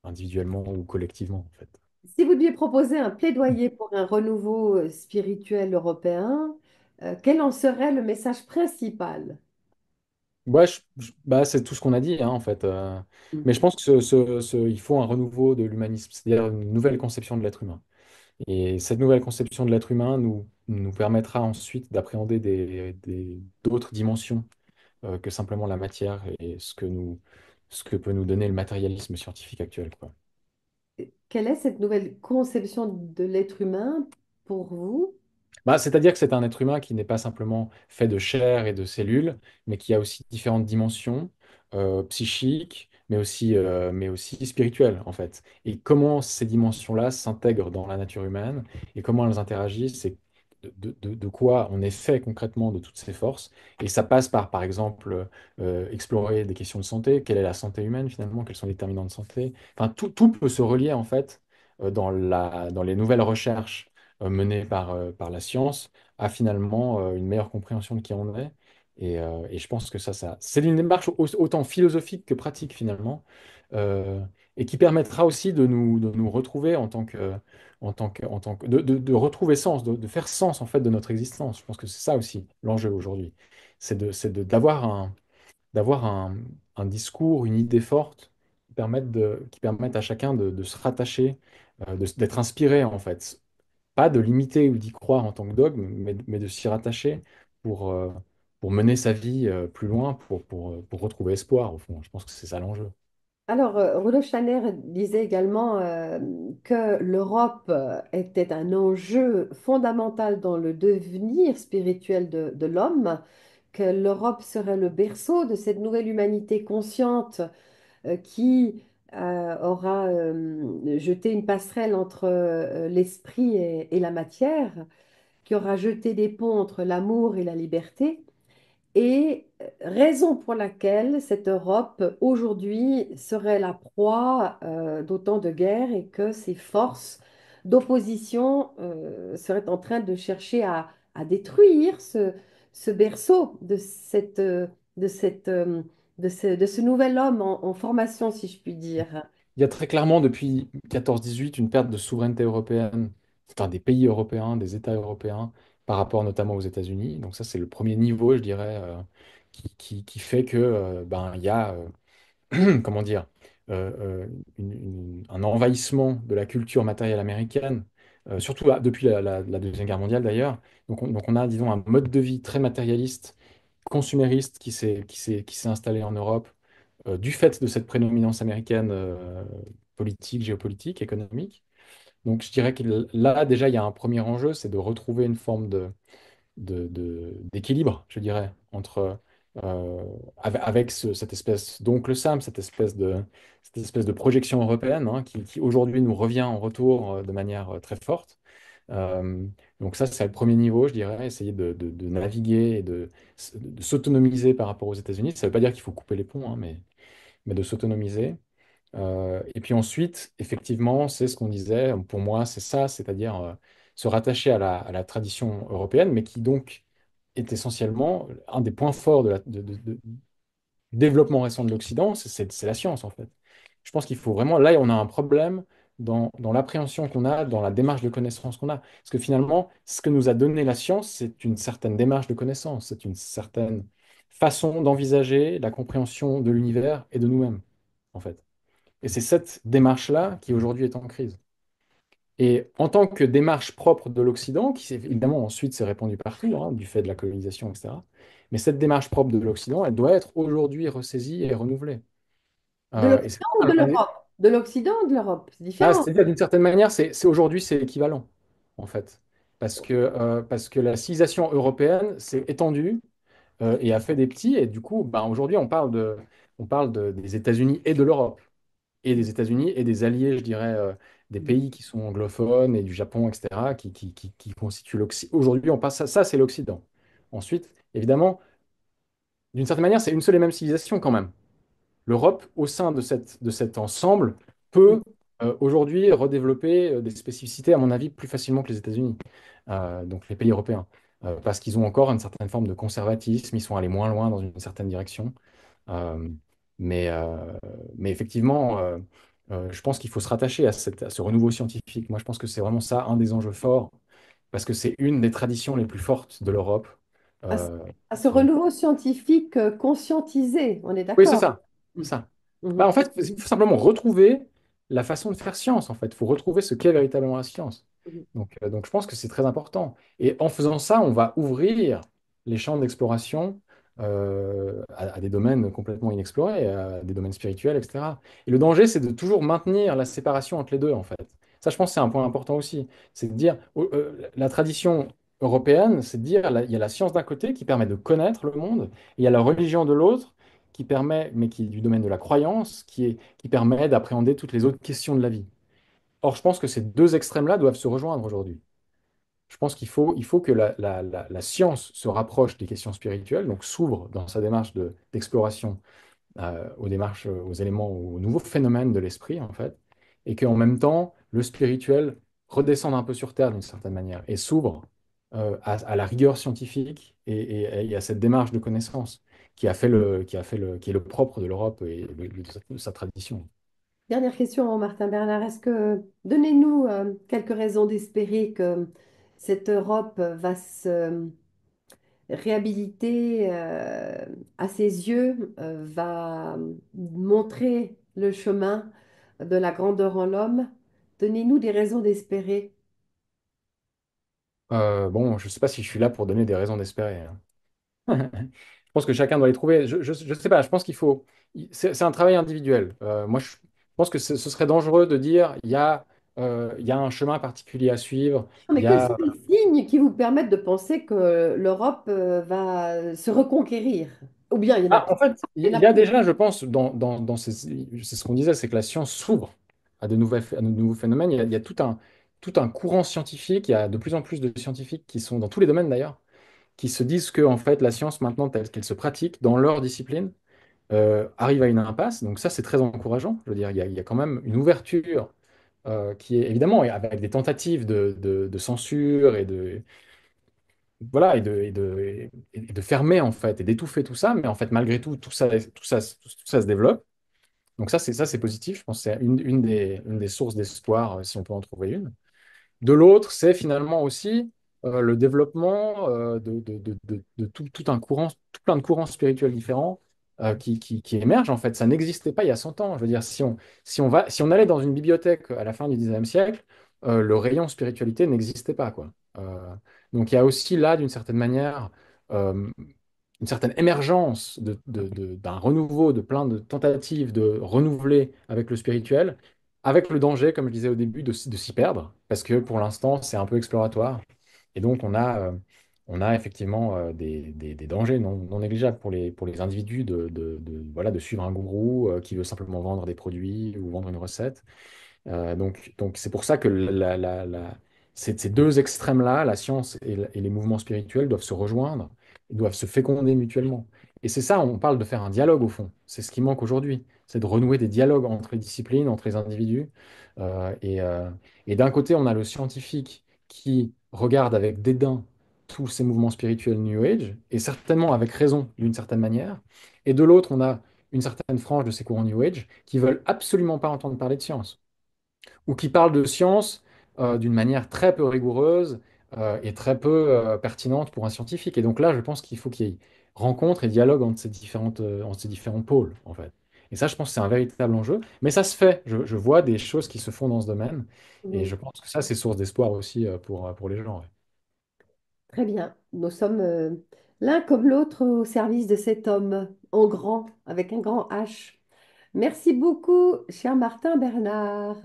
individuellement ou collectivement, en fait. Si vous deviez proposer un plaidoyer pour un renouveau spirituel européen, quel en serait le message principal? Ouais, bah, c'est tout ce qu'on a dit, hein, en fait. Mais je Mhm. pense que il faut un renouveau de l'humanisme, c'est-à-dire une nouvelle conception de l'être humain. Et cette nouvelle conception de l'être humain nous permettra ensuite d'appréhender d'autres dimensions que simplement la matière et ce que peut nous donner le matérialisme scientifique actuel, quoi. Quelle est cette nouvelle conception de l'être humain pour vous? Bah, c'est-à-dire que c'est un être humain qui n'est pas simplement fait de chair et de cellules, mais qui a aussi différentes dimensions psychiques, mais aussi spirituelles, en fait. Et comment ces dimensions-là s'intègrent dans la nature humaine et comment elles interagissent et de quoi on est fait concrètement de toutes ces forces. Et ça passe par exemple, explorer des questions de santé. Quelle est la santé humaine, finalement? Quels sont les déterminants de santé? Enfin, tout peut se relier, en fait, dans les nouvelles recherches menée par la science a finalement une meilleure compréhension de qui on est. Et je pense que c'est une démarche autant philosophique que pratique finalement, euh, et qui permettra aussi de nous retrouver en tant que, de retrouver sens, de faire sens en fait de notre existence. Je pense que c'est ça aussi l'enjeu aujourd'hui. D'avoir un discours, une idée forte qui permettent à chacun de se rattacher, d'être inspiré en fait, pas de l'imiter ou d'y croire en tant que dogme, mais de s'y rattacher pour, euh, pour mener sa vie plus loin, pour retrouver espoir, au fond. Je pense que c'est ça l'enjeu. Alors, Rudolf Steiner disait également que l'Europe était un enjeu fondamental dans le devenir spirituel de l'homme, que l'Europe serait le berceau de cette nouvelle humanité consciente qui aura jeté une passerelle entre l'esprit et la matière, qui aura jeté des ponts entre l'amour et la liberté. Et raison pour laquelle cette Europe aujourd'hui serait la proie d'autant de guerres et que ces forces d'opposition seraient en train de chercher à détruire ce berceau de ce nouvel homme en formation, si je puis dire. Il y a très clairement, depuis 14-18, une perte de souveraineté européenne, enfin des pays européens, des États européens, par rapport notamment aux États-Unis. Donc ça, c'est le premier niveau, je dirais, qui fait que ben, il y a comment dire, un envahissement de la culture matérielle américaine, surtout depuis la Deuxième Guerre mondiale d'ailleurs. Donc on a, disons, un mode de vie très matérialiste, consumériste qui s'est installé en Europe du fait de cette prédominance américaine politique, géopolitique, économique. Donc je dirais que là, déjà, il y a un premier enjeu, c'est de retrouver une forme d'équilibre, je dirais, entre, avec cette espèce d'oncle Sam, cette espèce de projection européenne, hein, qui aujourd'hui nous revient en retour de manière très forte. Euh, donc ça, c'est le premier niveau, je dirais, essayer de naviguer et de s'autonomiser par rapport aux États-Unis. Ça ne veut pas dire qu'il faut couper les ponts, hein, mais de s'autonomiser. Et puis ensuite, effectivement, c'est ce qu'on disait, pour moi, c'est ça, c'est-à-dire se rattacher à la tradition européenne, mais qui donc est essentiellement un des points forts de développement récent de l'Occident, c'est la science, en fait. Je pense qu'il faut vraiment, là, on a un problème dans l'appréhension qu'on a, dans la démarche de connaissance qu'on a. Parce que finalement, ce que nous a donné la science, c'est une certaine démarche de connaissance, c'est une certaine façon d'envisager la compréhension de l'univers et de nous-mêmes, en fait. Et c'est cette démarche-là qui aujourd'hui est en crise. Et en tant que démarche propre de l'Occident, qui évidemment ensuite s'est répandue partout, hein, du fait de la colonisation, etc. Mais cette démarche propre de l'Occident, elle doit être aujourd'hui ressaisie et renouvelée. De Et c'est l'Occident ou de l'Europe? De l'Occident ou de l'Europe? C'est différent. c'est-à-dire d'une certaine manière, aujourd'hui c'est équivalent, en fait. Parce que la civilisation européenne s'est étendue et a fait des petits, et du coup, ben, aujourd'hui on parle des États-Unis et de l'Europe. Et des États-Unis et des alliés, je dirais, des pays qui sont anglophones et du Japon, etc., qui constituent l'Occident. Aujourd'hui, on passe ça, c'est l'Occident. Ensuite, évidemment, d'une certaine manière, c'est une seule et même civilisation quand même. L'Europe, au sein de cet ensemble, peut aujourd'hui redévelopper des spécificités, à mon avis, plus facilement que les États-Unis, donc les pays européens. Parce qu'ils ont encore une certaine forme de conservatisme, ils sont allés moins loin dans une certaine direction. Euh, mais, euh, mais effectivement, je pense qu'il faut se rattacher à ce renouveau scientifique. Moi, je pense que c'est vraiment ça, un des enjeux forts, parce que c'est une des traditions les plus fortes de l'Europe. À, ce Euh, à ce renouveau scientifique conscientisé, on est oui, c'est d'accord. ça. C'est Mhm. ça. Bah, Mhm. en fait, il faut simplement retrouver la façon de faire science, en fait. Il faut retrouver ce qu'est véritablement la science. Mhm. Donc, je pense que c'est très important. Et en faisant ça, on va ouvrir les champs d'exploration à des domaines complètement inexplorés, à des domaines spirituels, etc. Et le danger, c'est de toujours maintenir la séparation entre les deux, en fait. Ça, je pense que c'est un point important aussi. C'est de dire, la tradition européenne, c'est de dire, il y a la science d'un côté qui permet de connaître le monde, et il y a la religion de l'autre qui permet, mais qui est du domaine de la croyance, qui permet d'appréhender toutes les autres questions de la vie. Or, je pense que ces deux extrêmes-là doivent se rejoindre aujourd'hui. Je pense il faut que la science se rapproche des questions spirituelles, donc s'ouvre dans sa démarche d'exploration aux démarches, aux éléments, aux nouveaux phénomènes de l'esprit, en fait, et qu'en même temps, le spirituel redescende un peu sur Terre d'une certaine manière et s'ouvre à la rigueur scientifique et à cette démarche de connaissance qui est le propre de l'Europe et de sa tradition. Dernière question, Martin Bernard. Donnez-nous quelques raisons d'espérer que cette Europe va se réhabiliter à ses yeux, va montrer le chemin de la grandeur en l'homme. Donnez-nous des raisons d'espérer. Bon, je ne sais pas si je suis là pour donner des raisons d'espérer, hein. Je pense que chacun doit les trouver. Je sais pas, je pense qu'il faut. C'est un travail individuel. Moi, je pense que ce serait dangereux de dire il y a un chemin particulier à suivre. Non, Il mais y quels sont a. les signes qui vous permettent de penser que l'Europe va se reconquérir? Ou bien il y en a Ah, plus. en fait, Il y en il a y a plus. déjà, je pense, c'est ce qu'on disait, c'est que la science s'ouvre à de nouveaux phénomènes. Il y a tout un courant scientifique. Il y a de plus en plus de scientifiques qui sont dans tous les domaines d'ailleurs, qui se disent que en fait, la science maintenant telle qu'elle se pratique dans leur discipline arrive à une impasse. Donc ça, c'est très encourageant. Je veux dire, il y a quand même une ouverture qui est évidemment avec des tentatives de censure et de voilà et de fermer en fait et d'étouffer tout ça. Mais en fait, malgré tout, tout ça se développe. Donc ça, c'est positif. Je pense que c'est une des sources d'espoir, si on peut en trouver une. De l'autre, c'est finalement aussi le développement de tout un courant, tout plein de courants spirituels différents qui émergent. En fait, ça n'existait pas il y a 100 ans. Je veux dire, si on allait dans une bibliothèque à la fin du 19e siècle, le rayon spiritualité n'existait pas, quoi. Donc il y a aussi là, d'une certaine manière, euh, une certaine émergence d'un renouveau, de plein de tentatives de renouveler avec le spirituel avec le danger, comme je disais au début, de s'y perdre, parce que pour l'instant, c'est un peu exploratoire. Et donc, on a effectivement des dangers non négligeables pour les individus voilà, de suivre un gourou qui veut simplement vendre des produits ou vendre une recette. Donc c'est pour ça que ces deux extrêmes-là, la science et les mouvements spirituels, doivent se rejoindre, ils doivent se féconder mutuellement. Et c'est ça, on parle de faire un dialogue au fond. C'est ce qui manque aujourd'hui, c'est de renouer des dialogues entre les disciplines, entre les individus. Euh, et euh, et d'un côté, on a le scientifique qui regarde avec dédain tous ces mouvements spirituels New Age, et certainement avec raison d'une certaine manière. Et de l'autre, on a une certaine frange de ces courants New Age qui veulent absolument pas entendre parler de science ou qui parle de science d'une manière très peu rigoureuse et très peu pertinente pour un scientifique. Et donc là, je pense qu'il faut qu'il y ait rencontre et dialogue entre ces différents pôles, en fait. Et ça, je pense que c'est un véritable enjeu. Mais ça se fait. Je vois des choses qui se font dans ce domaine. Et Oui, je pense que ça, c'est source d'espoir aussi pour les gens. Ouais. très bien. Nous sommes l'un comme l'autre au service de cet homme en grand, avec un grand H. Merci beaucoup, cher Martin Bernard.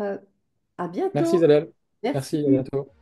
À Merci bientôt. Isabelle. Merci, à Merci. bientôt.